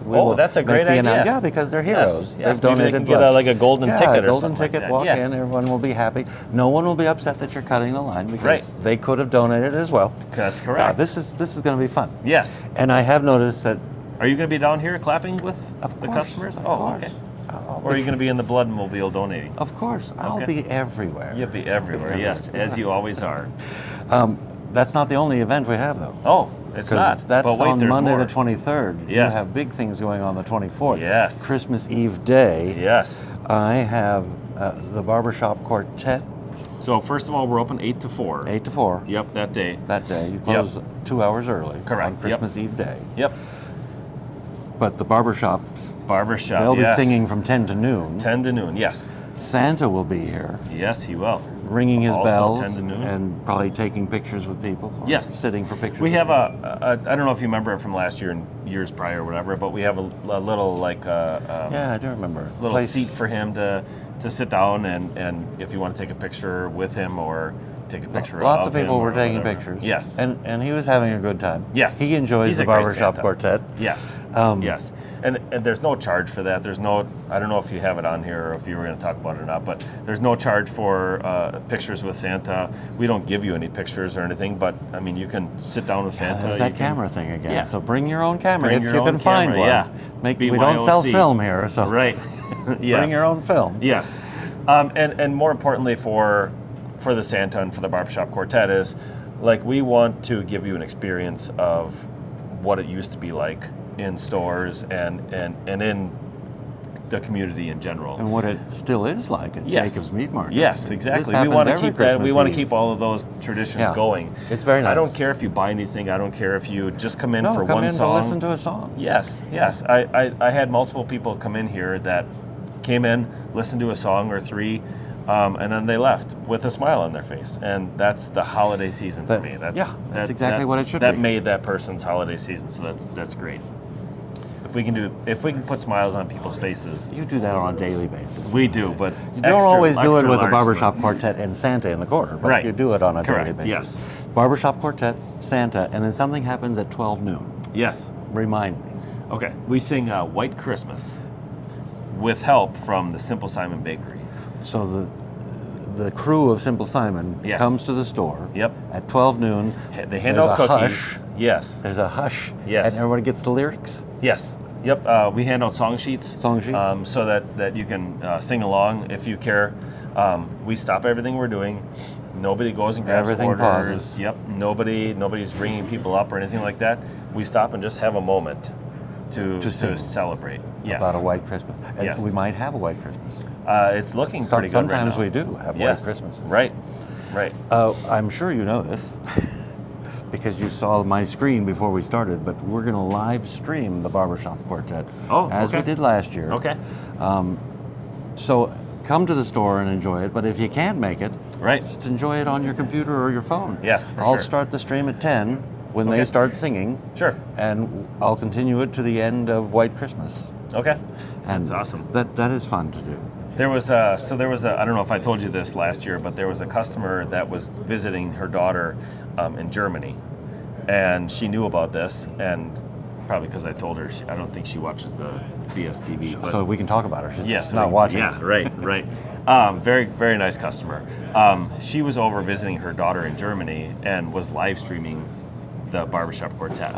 That's a great idea. Yeah, because they're heroes. Yes, They've maybe they donated can get blood. a golden Yeah, ticket or golden something like ticket, that. walk Yeah. in, everyone will be happy. No one will be upset that you're cutting the line because Right. they could have donated as well. That's Yeah, correct. this is going to be fun. Yes. And I have noticed that, Are you going to be down here clapping with of the course, customers? of Oh, course. okay. I'll Or are be- you going to be in the blood mobile donating? Of course, I'll Okay. be everywhere. You'll be everywhere, yes, as you always are. That's not the only event we have, though. Oh, it's 'Cause not. That's but wait, on there's Monday more. the 23rd. Yes. You have big things going on the 24th. Yes. Christmas Eve day. Yes. I have the Barbershop Quartet, So first of all, we're open 8 to 4. 8 to 4. Yep, that day. That day. You close 2 hours early. Correct, On Christmas Eve day. Yep. But the barbershops, Barbershop. they'll yes. be singing from 10 to noon. 10 to noon. Yes. Santa will be here, Yes, he will. ringing his Also bells 10 to noon. and probably taking pictures with people. Or Yes. sitting for pictures. We with have people. I don't know if you remember it from last year and years prior or whatever, but we have a little like Yeah, I do remember. little Place- seat for him to sit down and if you want to take a picture with him or take a picture Lots of of people him were or taking whatever. pictures. Yes. And he was having a good time. Yes. He enjoys He's the a great Barbershop Santa. Quartet. Yes. Um, Yes. And there's no charge for that. There's no, I don't know if you have it on here or if you were going to talk about it or not, but there's no charge for pictures with Santa. We don't give you any pictures or anything, but I mean, you can sit down with Santa. There's you that can- camera thing again. Yeah. So bring your own camera Bring if your you own can find camera, one. yeah. We don't sell BYOC. film here, so Right. Yes. bring your own film. Yes. And more importantly for the Santa and for the Barbershop Quartet is, like, we want to give you an experience of what it used to be like in stores and in the community in general. And what it still is like at Yes. Jacob's Meat Market. Yes, This exactly. We happens want to every keep that. We Christmas want to Eve. keep all of those traditions Yeah. going. It's very nice. I don't care if you buy anything. I don't care if you just come in No, for come one in song. to listen to a song. Yes, yes. I had multiple people come in here that came in, listened to a song or three, and then they left with a smile on their face. And that's the holiday season for That- me. yeah, that's exactly what it should That be. made that person's holiday season, so that's great. If we can put smiles on people's faces, You do that on a daily basis. we do. But You don't always do it extra with a large Barbershop smile. Quartet and Santa in the corner, but Right. you do it on a Correct, daily basis. yes. Barbershop Quartet, Santa, and then something happens at 12 noon. Yes. Remind me. Okay. We sing White Christmas with help from the Simple Simon Bakery. So the crew of Simple Simon Yes. comes to the store Yep. at 12 noon. They hand There's out a cookies. hush. Yes. There's a hush. Yes. And everybody gets the lyrics. Yes. Yep. We hand out song sheets. Song sheets. So that you can sing along if you care. We stop everything we're doing. Nobody goes and grabs Everything orders. pauses. Yep. Nobody's ringing people up or anything like that. We stop and just have a moment to sing celebrate. Yes. About a white Christmas. And Yes. we might have a white Christmas. It's looking pretty good right Sometimes now. we do have Yes. white Christmases. Right. Right. I'm sure you know this because you saw my screen before we started, but we're going to live stream the Barbershop Quartet as we okay. did last year. Okay. So come to the store and enjoy it, but if you can't make it, Right. just enjoy it on your computer or your phone. Yes, for I'll sure. start the stream at 10 when they Okay. start singing. Sure. And I'll continue it to the end of White Christmas. Okay. And That's awesome. That is fun to do. There was a I don't know if I told you this last year, but there was a customer that was visiting her daughter in Germany, and she knew about this, and probably because I told her, I don't think she watches the BSTV. But So we can talk about her. She's yes, not watching. Yeah, right, right. Very, very nice customer. She was over visiting her daughter in Germany and was live streaming the Barbershop Quartet,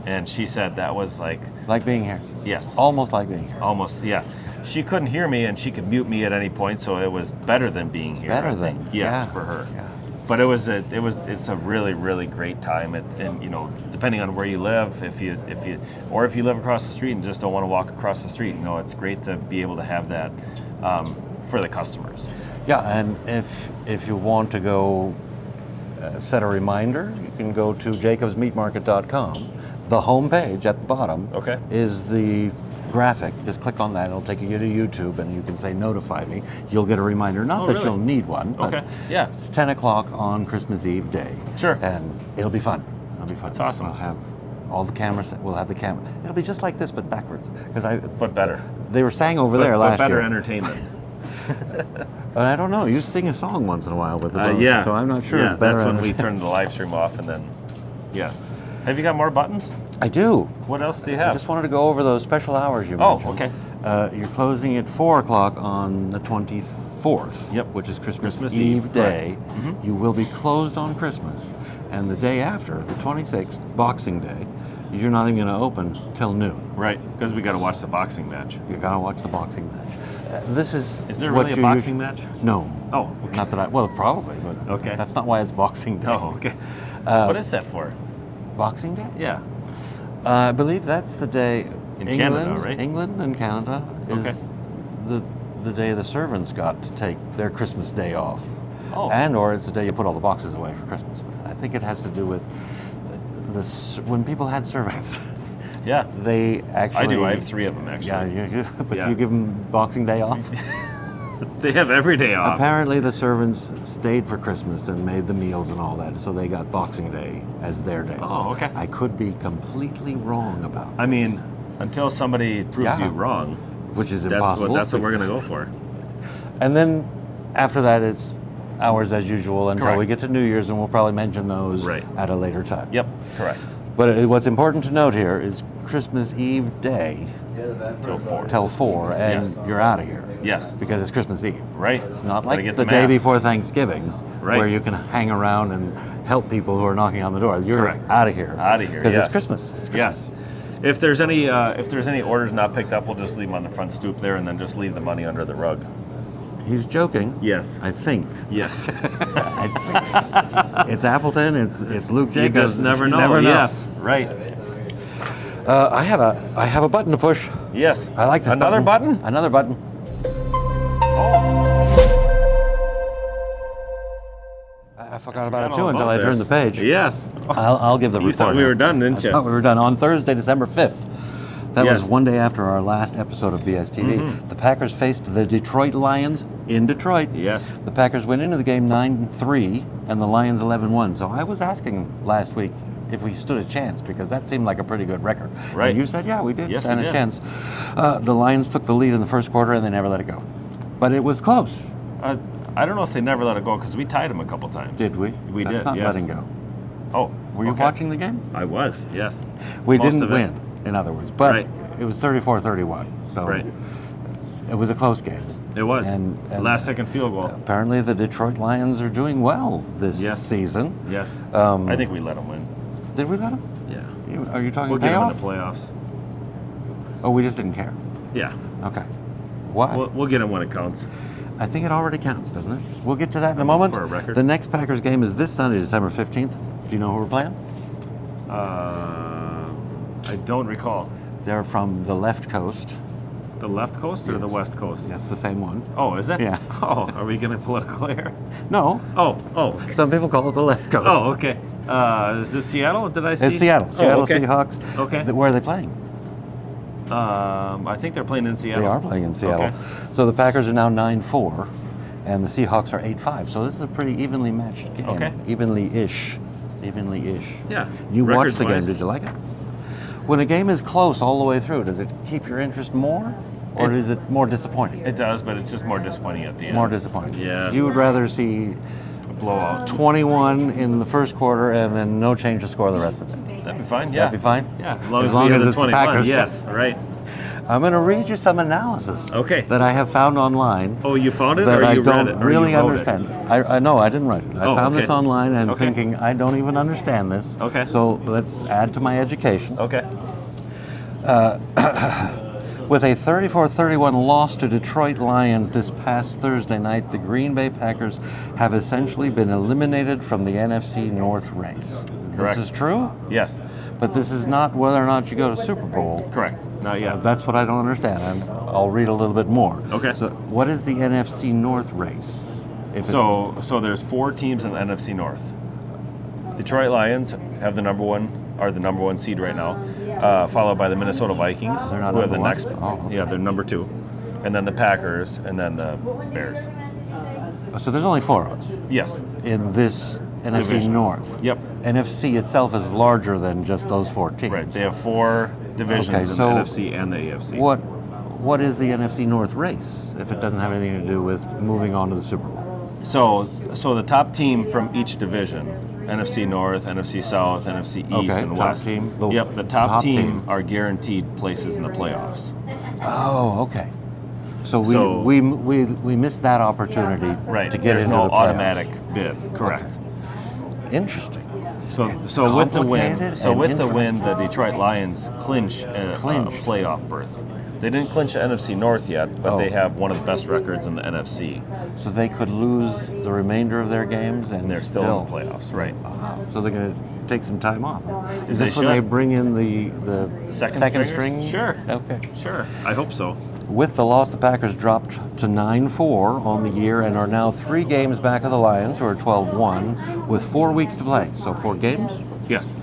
and she said that was like, Like being here. yes, Almost like being here. almost, yeah. She couldn't hear me, and she could mute me at any point, so it was better than being here. Better I than, think. Yes, yeah, for her. yeah. But it's a really, really great time. And you know, depending on where you live, if you live across the street and just don't want to walk across the street, you know, it's great to be able to have that for the customers. Yeah, and if you want to go set a reminder, you can go to jacobsmeatmarket.com. The home page at the bottom Okay. is the graphic. Just click on that. It'll take you to YouTube, and you can say notify me. You'll get a reminder. Not Oh, that really? you'll need one. But Okay. Yeah. It's 10 o'clock on Christmas Eve day. Sure. And it'll be fun. It'll be fun. That's awesome. We'll have all the cameras. We'll have the camera. It'll be just like this, but backwards. But better. They were sang over there but last better year. entertainment. But I don't know. You sing a song once in a while with the bones, Yeah. so I'm not sure Yeah, it's better. that's when we entertainment. turned the live stream off, and then, yes. Have you got more buttons? I do. What else do you I have? just wanted to go over those special hours you Oh, mentioned. okay. You're closing at 4 o'clock on the 24th, Yep. which is Christmas Christmas Eve Eve, day. correct. Mhm. You will be closed on Christmas. And the day after, the 26th, Boxing Day, you're not even going to open till noon. Right, because we got to watch the boxing match. You got to watch the boxing match. This is Is there what really a you boxing match? No. Oh, okay. Not that I, well, probably, but Okay. that's not why it's Boxing Day. Oh, okay. What is that for? Boxing Day? Yeah. I believe that's the day In England, Canada, right? England and Canada is the day the servants got to take their Christmas day off. Oh. And or it's the day you put all the boxes away for Christmas. I think it has to do with when people had servants. Yeah. They actually I do. I have 3 of them, actually. Yeah, but Yeah. you give them Boxing Day off? They have every day off. Apparently, the servants stayed for Christmas and made the meals and all that, so they got Boxing Day as their day. Oh, okay. I could be completely wrong about I mean, until somebody proves Yeah. you wrong, which is that's impossible. what we're gonna go for. And then after that, it's hours as usual until we Correct. get to New Year's, and we'll probably mention those Right. at a later time. Yep, correct. But what's important to note here is Christmas Eve day Till 4. till 4, and Yes. you're out of here. Yes. Because it's Christmas Eve. Right. It's not Gotta like get the to day Mass. before Thanksgiving, Right. where you can hang around and help people who are knocking on the door. You're Correct. out of here. Out of here, Because yes. it's Christmas. It's Yes. Christmas. If there's any orders not picked up, we'll just leave them on the front stoop there, and then just leave the money under the rug. He's joking. Yes. I think. Yes. I think. It's Appleton. It's Luke You Jacobs. just never You know. Yes. Right. I have a button to push. Yes. I like this Another button? Another button. Oh. I forgot about it Forgot too all until about I turned this. the page. Yes. I'll give the You report. thought we were done, didn't I you? thought we were done on Thursday, December 5th. That Yes. was one day after our last episode of BSTV. Mm-hmm. The Packers faced the Detroit Lions in Detroit. Yes. The Packers went into the game 9-3 and the Lions 11-1. So I was asking last week if we stood a chance because that seemed like a pretty good record. Right. And you said, yeah, we did Yes, stand we a did. chance. The Lions took the lead in the first quarter and they never let it go. But it was close. I don't know if they never let it go because we tied them a couple times. Did we? We That's did. not Yes. letting go. Oh. Were you okay. watching the game? I was. Yes. We Most didn't of it. win, in other words, but Right. it was 34-31. So Right. it was a close game. It was. And Last second field goal. Apparently, the Detroit Lions are doing well this Yes. season. Yes. Um, I think we let them win. Did we let them? Yeah. Are you talking We'll get them in payoff? the playoffs. Oh, we just didn't care. Yeah. Okay. Why? We'll get them when it counts. I think it already counts, doesn't it? We'll get to that in a moment. For a record. The next Packers game is this Sunday, December 15th. Do you know who we're playing? I don't recall. They're from the left coast. The left coast or the west coast? That's the same one. Oh, is it? Yeah. Oh, are we getting political here? No, Oh. some people call it the left coast. Oh, okay. Is it Seattle? Did I see? It's Seattle. Oh, Seattle okay. Seahawks. Okay. Where are they playing? I think they're playing in Seattle. They are playing in Seattle. Okay. So the Packers are now 9-4, and the Seahawks are 8-5. So this is a pretty evenly matched game. Okay. Evenly-ish. Yeah. You watched the game. Records-wise. Did you like it? When a game is close all the way through, does it keep your interest more, or is it more disappointing? It does, but it's just more disappointing at the end. More disappointing. Yeah. You would rather see A blowout. 21 in the first quarter and then no change to score the rest of it. That'd be fine. Yeah. That'd be fine? Yeah. As long we as have the it's the 21. Packers. Yes. Right. I'm going to read you some analysis Okay. that I have found online. Oh, you found it, that or I you don't read it, or really you wrote it? understand. I know I didn't write it. I Oh, found okay. this online and Okay. thinking I don't even understand this. Okay. So let's add to my education. Okay. With a 34-31 loss to Detroit Lions this past Thursday night, the Green Bay Packers have essentially been eliminated from the NFC North race. Correct. This is true, Yes. but this is not whether or not you go to Super Bowl. Correct. Not yet. That's what I don't understand, and I'll read a little bit more. Okay. So, what is the NFC North race? If it- So there's 4 teams in the NFC North. Detroit Lions have the number one seed right now, followed by the Minnesota Vikings. They're not who are the number one? next. Oh, okay. Yeah, they're number 2, and then the Packers, and then the Bears. so there's only 4 of us Yes. in this NFC Division. North. Yep. NFC itself is larger than just those 4 teams. Right. They have 4 divisions Okay, in so the NFC and the AFC. What is the NFC North race if it doesn't have anything to do with moving on to the Super Bowl? So the top team from each division, NFC North, NFC South, NFC East, Okay, and top West. team. Yep, the top team team. are guaranteed places in the playoffs. Oh, okay. So So- we missed that opportunity Right. to get There's into no the playoffs. automatic bid. Correct. Interesting. So It's so with the win, complicated and interesting. the Detroit Lions clinch a playoff berth. They didn't clinch the NFC North yet, but Oh. they have one of the best records in the NFC, So they could lose the remainder of their games and and they're still in the playoffs. Right. Wow. So they're going to take some time off. Is They this when they should. bring in the Second string? stringers? Sure. Okay. Sure. I hope so. With the loss, the Packers dropped to 9-4 on the year and are now 3 games back of the Lions, who are 12-1, with 4 weeks to play. So 4 games? Yes.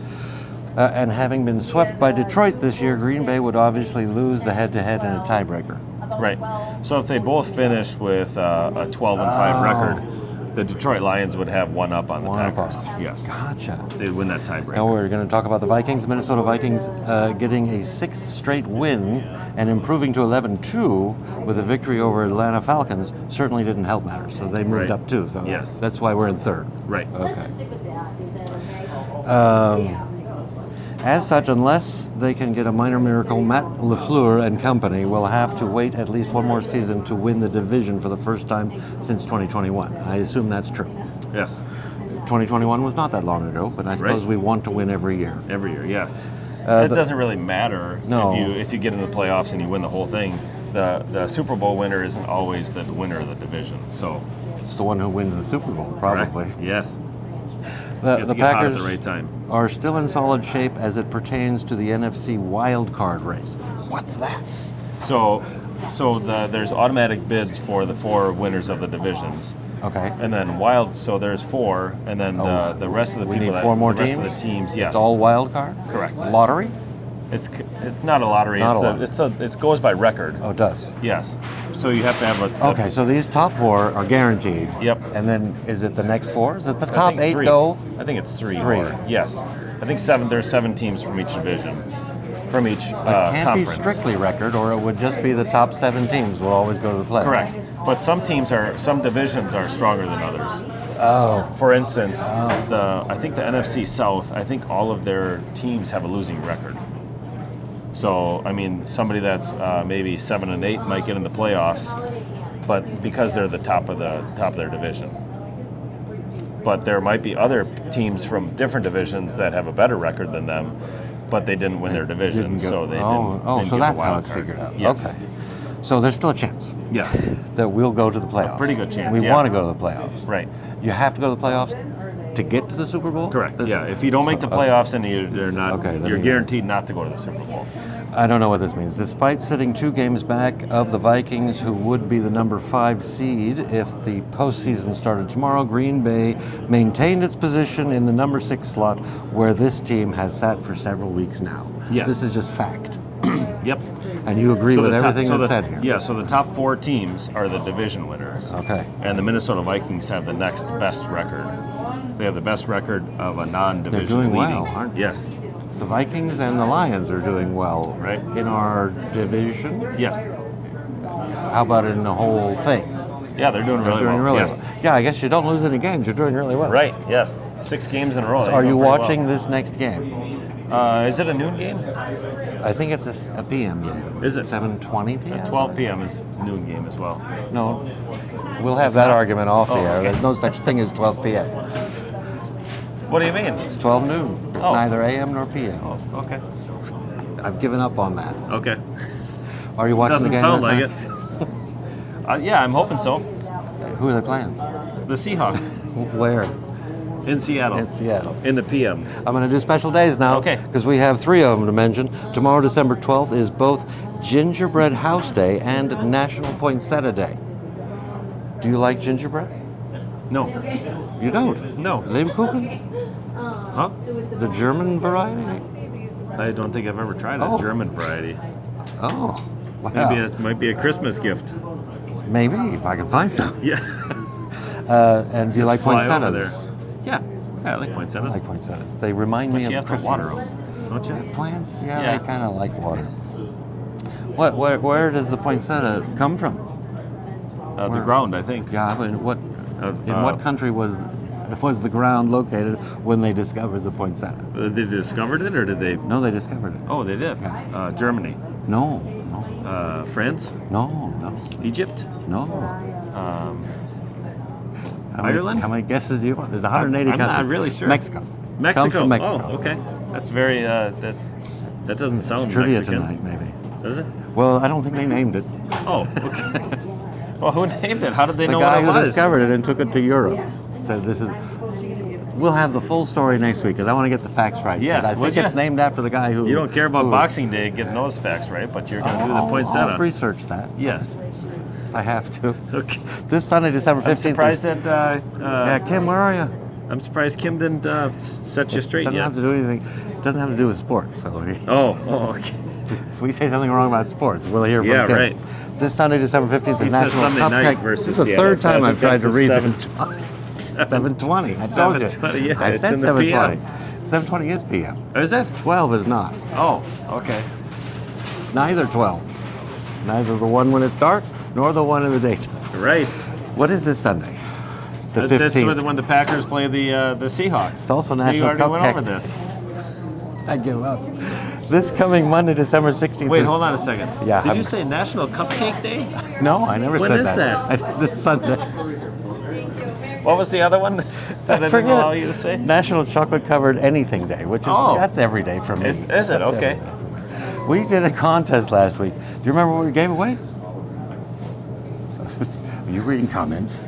And having been swept by Detroit this year, Green Bay would obviously lose the head-to-head in a tiebreaker. Right. So if they both finish with a 12-5 record, the Detroit Lions would have one up on the One up Packers. on. Yes. Gotcha. They'd win that tiebreaker. Now we're going to talk about the Vikings. Minnesota Vikings getting a 6th straight win and improving to 11-2 with a victory over Atlanta Falcons certainly didn't help matters. So they moved Right. up too. So Yes. that's why we're in 3rd. Right. Okay. As such, unless they can get a minor miracle, Matt LaFleur and company will have to wait at least one more season to win the division for the first time since 2021. I assume that's true. Yes. 2021 was not that long ago, but I suppose Right. we want to win every year. Every year, yes. It doesn't really matter No. if you get into the playoffs and you win the whole thing. The Super Bowl winner isn't always the winner of the division. So It's the one who wins the Super Bowl, probably. correct? Yes. The Gets to get hot at Packers the right time. are still in solid shape as it pertains to the NFC wild card race. What's that? So there's automatic bids for the 4 winners of the divisions. Okay. And then so there's 4, and then the rest of the We people need 4 more the rest teams? of the teams, yes. It's all wild card? Correct. Lottery? It's not a lottery. Not a lottery. It goes by record. Oh, it does. Yes. So you have to have a Okay, so these top 4 are guaranteed. Yep. And then is it the next 4? Is it the I top think 8 3. go? I think it's 3. 3. More. Yes. I think 7. There's 7 teams from each division, from each Can't conference. be strictly record, or it would just be the top 7 teams will always go to the playoffs. Correct. But some divisions are stronger than others. Oh. For instance, I think the NFC South, I think all of their teams have a losing record. So, I mean, somebody that's maybe 7-8 might get in the playoffs, but because they're the top of their division. But there might be other teams from different divisions that have a better record than them, but they didn't win their division, Didn't go- so they oh, didn't. Oh, didn't so get the that's how wild it's card. figured out. Yes. Okay. So there's still a chance Yes. that we'll go to the playoffs. pretty good chance, We yeah. want to go to the playoffs. Right. You have to go to the playoffs to get to the Super Bowl? Correct. This- Yeah. If you don't make the playoffs, then they're not. Okay, then You're you- guaranteed not to go to the Super Bowl. I don't know what this means. Despite sitting 2 games back of the Vikings, who would be the number 5 seed if the postseason started tomorrow, Green Bay maintained its position in the number 6 slot, where this team has sat for several weeks now. Yes. This is just fact. Yep. And you agree with everything that's said here? Yeah, so the top 4 teams are the division winners. Okay. And the Minnesota Vikings have the next best record. They have the best record of a non-division They're doing leading. well, aren't they? Yes. The Vikings and the Lions are doing well Right. in our division. Yes. How about in the whole thing? Yeah, they're doing They're really doing well. really Yes. well. Yeah, I guess you don't lose any games. You're doing really well. Right. Yes. 6 games in a row. So They're are you doing pretty watching this next game? well. Is it a noon game? I think it's a PM game. Is it? 7:20 p.m.? 12 p.m. is noon game as well. No. We'll have that not? argument off the Oh, air. okay. There's no such thing as 12 p.m. What do you mean? It's 12 noon. It's Oh. neither a.m. nor p.m. Oh, okay. I've given up on that. Okay. Are you watching Doesn't the game? sound this like night? it. Yeah, I'm hoping so. Who are they playing? The Seahawks Where? in Seattle. In Seattle. In the PM. I'm going to do special days now. Okay. Because we have 3 of them to mention. Tomorrow, December 12th, is both Gingerbread House Day and National Poinsettia Day. Do you like gingerbread? No. You don't? No. Lebkuchen? Huh? The German variety? I don't think I've ever tried a Oh. German variety. Oh. Wow. Maybe it might be a Christmas gift. Maybe, if I can find some. Yeah. And do you like Fly over poinsettias? there. Yeah. Yeah, I like I poinsettias. like poinsettias. They remind me But of you have Christmas. to water them, don't you? Plants, Yeah. they kind of like water. Where does the poinsettia come from? The Where? ground, I think. Yeah, but in what country was the ground located when they discovered the poinsettia? They discovered it, or did they? No, they discovered it. Oh, they did. Germany, No, France, no, Egypt, no. How many- Ireland? How many guesses do you want? There's 180 I'm countries. not really sure. Mexico. Mexico. Comes from Mexico. Oh, okay. That's very. That doesn't sound Trivia Mexican. tonight, maybe. Does it? Well, I don't think they named it. Oh, okay. Well, who named it? How did they The know guy what it who was? discovered it and took it to Europe said this is. We'll have the full story next week because I want to get the facts right. 'Cause Yes, I would think it's ya? named after the guy who. You don't care about who- Boxing Day getting those facts right, but you're going to do the I'll poinsettia. research that. Yes. If I have to. Okay. This Sunday, December 15th. I'm surprised is- that. Yeah, Kim, where are you? I'm surprised Kim didn't set you straight Doesn't yet. have to do anything. Doesn't have to do with sports. So Oh, okay. if we say something wrong about sports, we'll hear from Yeah, Kim. right. This Sunday, December 15th, He is says National Sunday night Cupcake. versus This is the Seattle, third so I time think I've tried to that's a read 7:20. this. 7:20. I told you. 7:20, yeah, I it's said in the 7:20. PM. 7:20 is PM. Oh, is it? 12 is not. Oh, okay. Neither 12. Neither the one when it's dark, nor the one in the daytime. Right. What is this Sunday? The 15th. This is when the Packers play the Seahawks. It's also We National already went Cupcake. over this. I give up. This coming Monday, December 16th. Wait, is- hold on a second. Yeah, Did I'm- you say National Cupcake Day? No, I never When said is that. that? This Sunday. What was the other one that I didn't Forget allow you to say? National Chocolate Covered Anything Day, which is Oh. that's every day for me. Is it? That's every Okay. day. We did a contest last week. Do you remember what we gave away? Are you reading comments?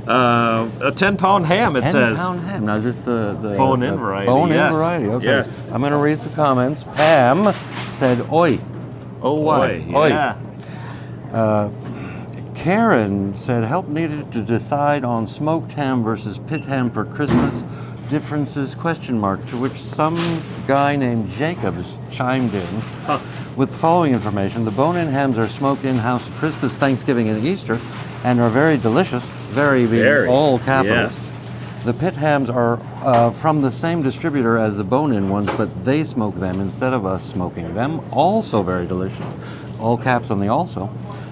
A 10-pound ham, it 10 says. pound ham. Now is this the Bone-in the variety, Bone-in yes. variety. Okay. Yes. I'm going to read the comments. Pam said, "Oi, Boy, yeah. Karen said, help needed to decide on smoked ham versus pit ham for Christmas. Differences, question mark, to which some guy named Jacobs chimed in with the following information. The bone-in hams are smoked in-house at Christmas, Thanksgiving, and Easter, and are very delicious, very being Very, all capitals. yes. The pit hams are from the same distributor as the bone-in ones, but they smoke them instead of us smoking them. Also very delicious, all caps on the also.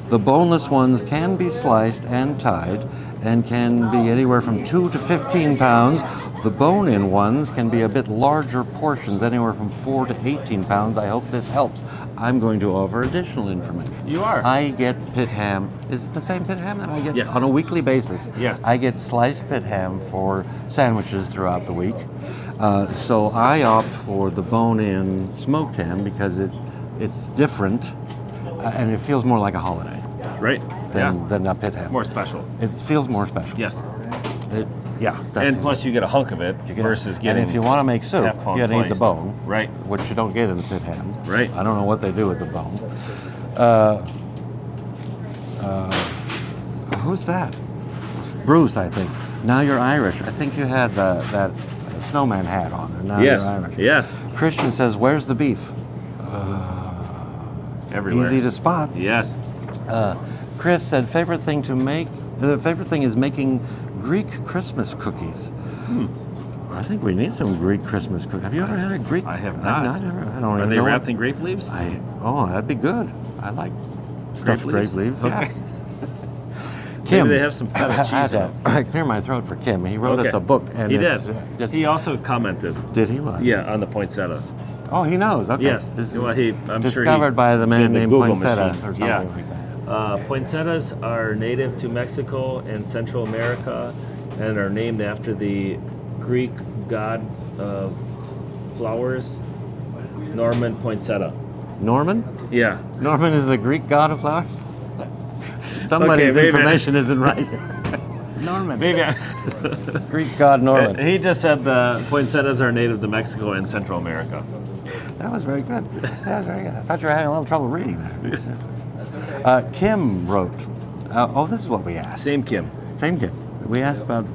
The boneless ones can be sliced and tied and can be anywhere from 2 to 15 pounds. The bone-in ones can be a bit larger portions, anywhere from 4 to 18 pounds. I hope this helps. I'm going to offer additional information. You are. I get pit ham. Is it the same pit ham that I get Yes. on a weekly basis? Yes. I get sliced pit ham for sandwiches throughout the week. So I opt for the bone-in smoked ham because it's different and it feels more like a holiday Right. than a pit ham. More special. It feels more special. Yes. That's And plus, you get a hunk of it versus getting. And if you want to make soup, half-pound you need the sliced. bone, Right. which you don't get in the pit ham. Right. I don't know what they do with the bone. Who's that? Bruce, I think. Now you're Irish. I think you had that snowman hat on, and now Yes. you're Irish. Yes. Christian says, "Where's the beef?" Everywhere. Easy to spot. Yes. Chris said, "Favorite thing to make. The favorite thing is making Greek Christmas cookies." I think we need some Greek Christmas cookies. Have you ever had a Greek? I have not. I don't Are even they know wrapped what- in grape leaves? That'd be good. I like stuffed grape leaves? leaves. Okay. Yeah. Kim, Maybe they have some feta I had cheese in to clear my throat for Kim. He wrote us Okay. a book, and He it's did. just He also commented. did he what? Yeah, on the poinsettias. Oh, he knows. Okay. Yes. This is Well, I'm sure discovered he by the man did the named Google Poinsettia machine. or something Yeah. like that. Poinsettias are native to Mexico and Central America and are named after the Greek god of flowers, Norman Poinsettia. Norman? Yeah. Norman is the Greek god of flowers? Somebody's maybe- information isn't right. Norman. Maybe Greek god Norman. he just said the poinsettias are native to Mexico and Central America. That was very good. That was very good. I thought you were having a little trouble reading there. Kim wrote, this is what we asked. Same Kim. Same Kim. We asked about,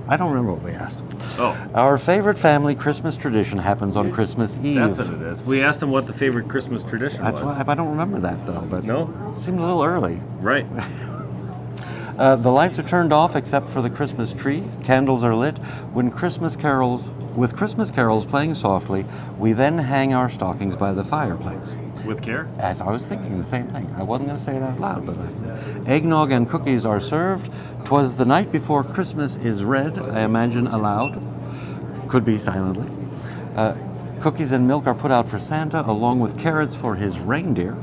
I don't remember what we asked. Oh, Our favorite family Christmas tradition happens on Christmas Eve. that's what it is. We asked him what the favorite Christmas tradition That's was. why I don't remember that though, but No? it seemed a little early. Right. The lights are turned off except for the Christmas tree. Candles are lit. With Christmas carols playing softly, we then hang our stockings by the fireplace. With care? As I was thinking the same thing. I wasn't going to say it out loud, but eggnog and cookies are served. 'Twas the night before Christmas is read, I imagine aloud. Could be silently. Cookies and milk are put out for Santa, along with carrots for his reindeer.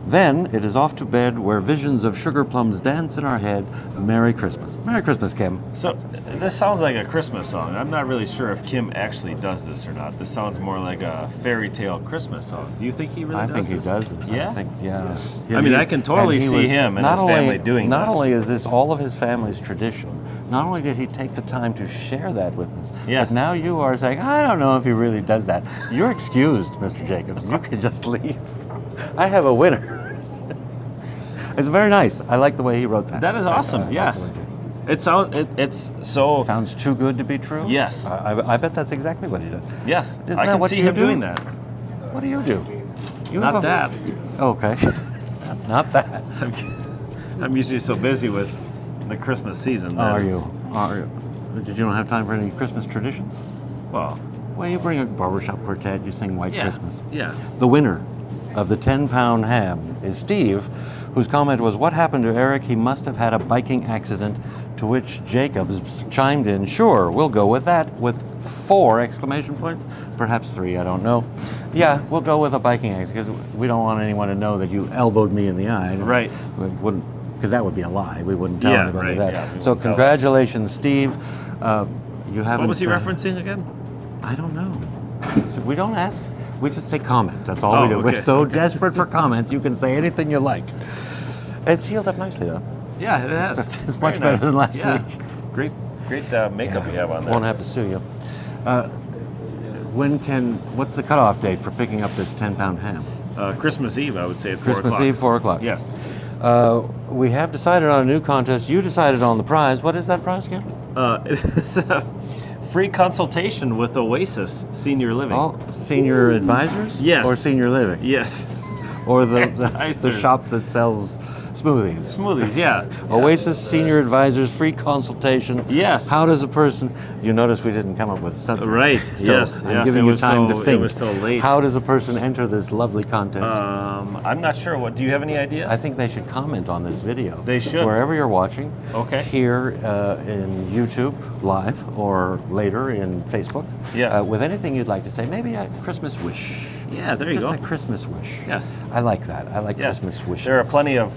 Then it is off to bed, where visions of sugar plums dance in our head. Merry Christmas. Merry Christmas, Kim. So this sounds like a Christmas song. I'm not really sure if Kim actually does this or not. This sounds more like a fairy tale Christmas song. Do you think he really I does think this? he does this. Yeah? I think, yeah. I mean, I can totally see him and not his family doing Not this. only is this all of his family's tradition, not only did he take the time to share that with us, Yes. but now you are saying, I don't know if he really does that. You're excused, Mr. Jacobs. You can just leave. I have a winner. It's very nice. I like the way he wrote that. That is awesome. Yes. It's so. Sounds too good to be true? Yes. I bet that's exactly what he does. Yes. Isn't I that can what see you him do? doing that. What do you do? You Not have that. Okay. Not that. I'm usually so busy with the Christmas season. Are that you? it's- Are you? Did you don't have time for any Christmas traditions? Well, Well, you bring a barbershop quartet, you sing White yeah. Christmas. Yeah. The winner of the 10-pound ham is Steve, whose comment was, "What happened to Eric? He must have had a biking accident," to which Jacobs chimed in, "Sure, we'll go with that," with 4 exclamation points, perhaps 3, I don't know. Yeah, we'll go with a biking accident, because we don't want anyone to know that you elbowed me in the eye. Right. We wouldn't, because that would be a lie. We wouldn't tell Yeah, anybody right, that. yeah, we So wouldn't tell. congratulations, Steve. You haven't. What was he referencing again? I don't know. So we don't ask. We just say comment. That's all Oh, we do. okay, We're so okay. desperate for comments. You can say anything you like. It's healed up nicely, though. Yeah, it has. It's Very much better than last Yeah. week. Great makeup you have on there. Won't have to sue you. What's the cutoff date for picking up this 10-pound ham? Christmas Eve, I would say at 4 Christmas o'clock. Eve, 4 o'clock. Yes. We have decided on a new contest. You decided on the prize. What is that prize again? It is a free consultation with Oasis Senior Living. Oh, senior advisors? Yes. Or senior living? Yes. Or the Adivsors. shop that sells smoothies? Smoothies, yeah. Oasis Senior Advisors, free consultation. Yes. How does a person? You notice we didn't come up with a subject. Right, So yes, I'm yes, giving it you was time so- to it think. was so late. How does a person enter this lovely contest? I'm not sure. What do you have any ideas? I think they should comment on this video. They should. Wherever you're watching. Okay. Here in YouTube live or later in Facebook. Yes. With anything you'd like to say, maybe a Christmas wish. Yeah, there you Just go. a Christmas wish. Yes. I like that. I like Yes. Christmas wishes. There are plenty of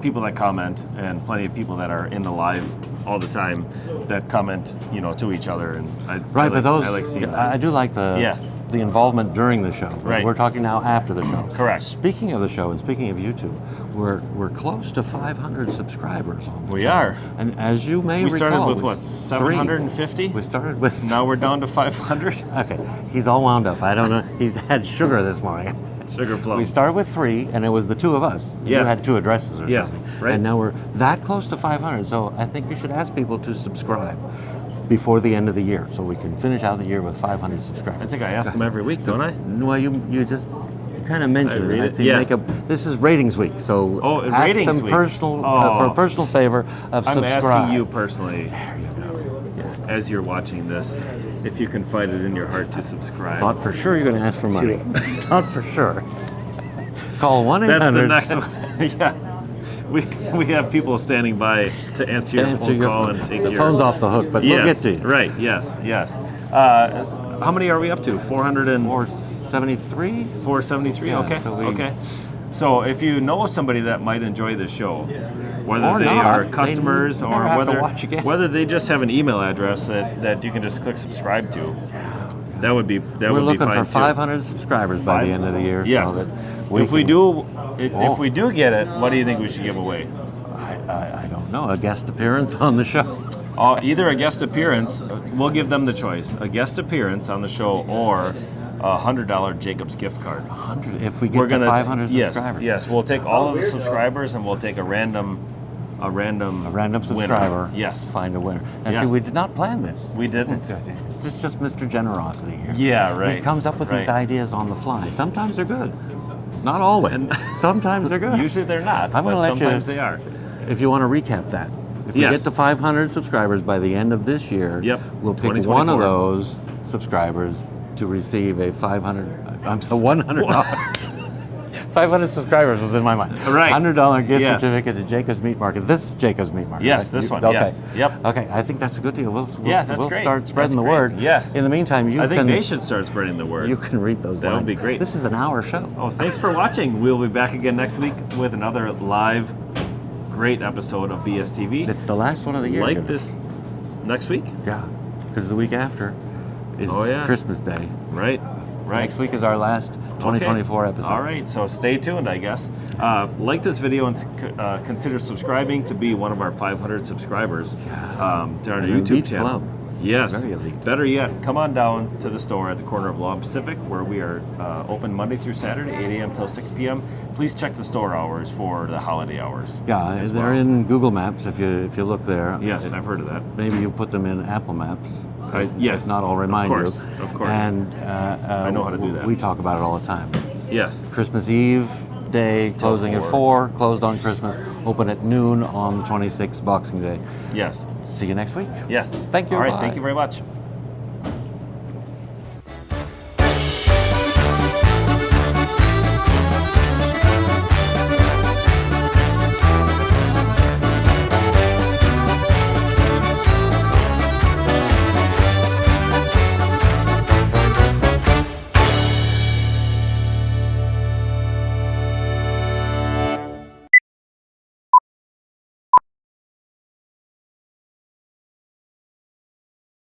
people that comment, and plenty of people that are in the live all the time that comment, to each other, and I Right, but those I like seeing that. I do like the involvement during the show. Right. We're talking now after the show. Correct. Speaking of the show and speaking of YouTube, we're close to 500 subscribers on the We show. are. And as you may We recall, started with it what, was 750? We started with Now we're down to 500. Okay, he's all wound up. I don't know. He's had sugar this morning. Sugar plum. We started with 3, and it was the 2 of us. You Yes. had 2 addresses or Yes, something. right. And now we're that close to 500. So I think we should ask people to subscribe before the end of the year, so we can finish out the year with 500 subscribers. I think I ask them every week, don't I? Well, you just kind of mentioned I it. read I it, think yeah. this is ratings week, so Oh, ask ratings them week. personal Oh. for a personal favor of I'm subscribe. asking you personally, There you go. as you're watching this, if you can find it in your heart to subscribe. Thought for sure you're going to ask for money. Thought for sure. Call 1-800. That's the next one. Yeah. We have people standing by to answer your phone call and take the your... phone's off the hook, but we'll get to you. Right, yes. How many are we up to? 400 and... 473? 473? Yeah, Okay, so okay. So if you know somebody that might enjoy this show, whether Or they not, are they customers never or have to watch again. whether they just have an email address that you can just click subscribe to, that would be We're would looking be fine for too. 500 subscribers by the end of the year. Yes. So that If we do get it, what do you think we should give away? I don't know, a guest appearance on the show. Either a guest appearance, we'll give them the choice, a guest appearance on the show or a $100 Jacobs gift card. 100 if we get to 500 subscribers. Yes, we'll take all of the subscribers and we'll take a random A random winner. subscriber. Yes. Find a winner. And Yes. see, we did not plan this. We didn't. It's just Mr. Generosity here. Yeah, right. He comes up with these right. ideas on the fly. Sometimes they're good. Not always. And- Sometimes they're good. Usually they're not, I'm gonna but let you- sometimes they are. If you want to recap that. If we Yes. get to 500 subscribers by the end of this year, Yep. we'll pick one of 2024. those subscribers to receive a $100. 500 subscribers was in my mind. Right. $100 gift Yes. certificate to Jacobs Meat Market. This Jacobs Meat Market. Yes, right? this one, Okay. yes. Yep. Okay, I think that's a good deal. We'll Yeah, that's we'll great. start spreading That's the great. word. Yes. In the meantime, you I think can they should start spreading the word. you can read those That would lines. be great. This is an hour show. Oh, thanks for watching. We'll be back again next week with another live, great episode of BSTV. It's the last one of the year. Like this next week? Yeah, because the week after is Oh, yeah. Christmas Day. Right. Next week is our last 2024 Okay. episode. All right, so stay tuned, I guess. Like this video and consider subscribing to be one of our 500 subscribers to our And YouTube Meat channel. Club. Yes. Very elite. Better yet, come on down to the store at the corner of Law and Pacific, where we are open Monday through Saturday, 8 a.m. till 6 p.m. Please check the store hours for the holiday hours. Yeah, as they're well. in Google Maps if you look there. Yes, I've heard of that. Maybe you put them in Apple Maps. Yes. If not, I'll remind you. Of course. And I know how to do that. We talk about it all the time. Yes. Christmas Eve day, closing at 4, closed on Christmas, open at noon on the 26th, Boxing Day. Yes. See you next week. Yes. Thank you. All right. Bye. Thank you very much.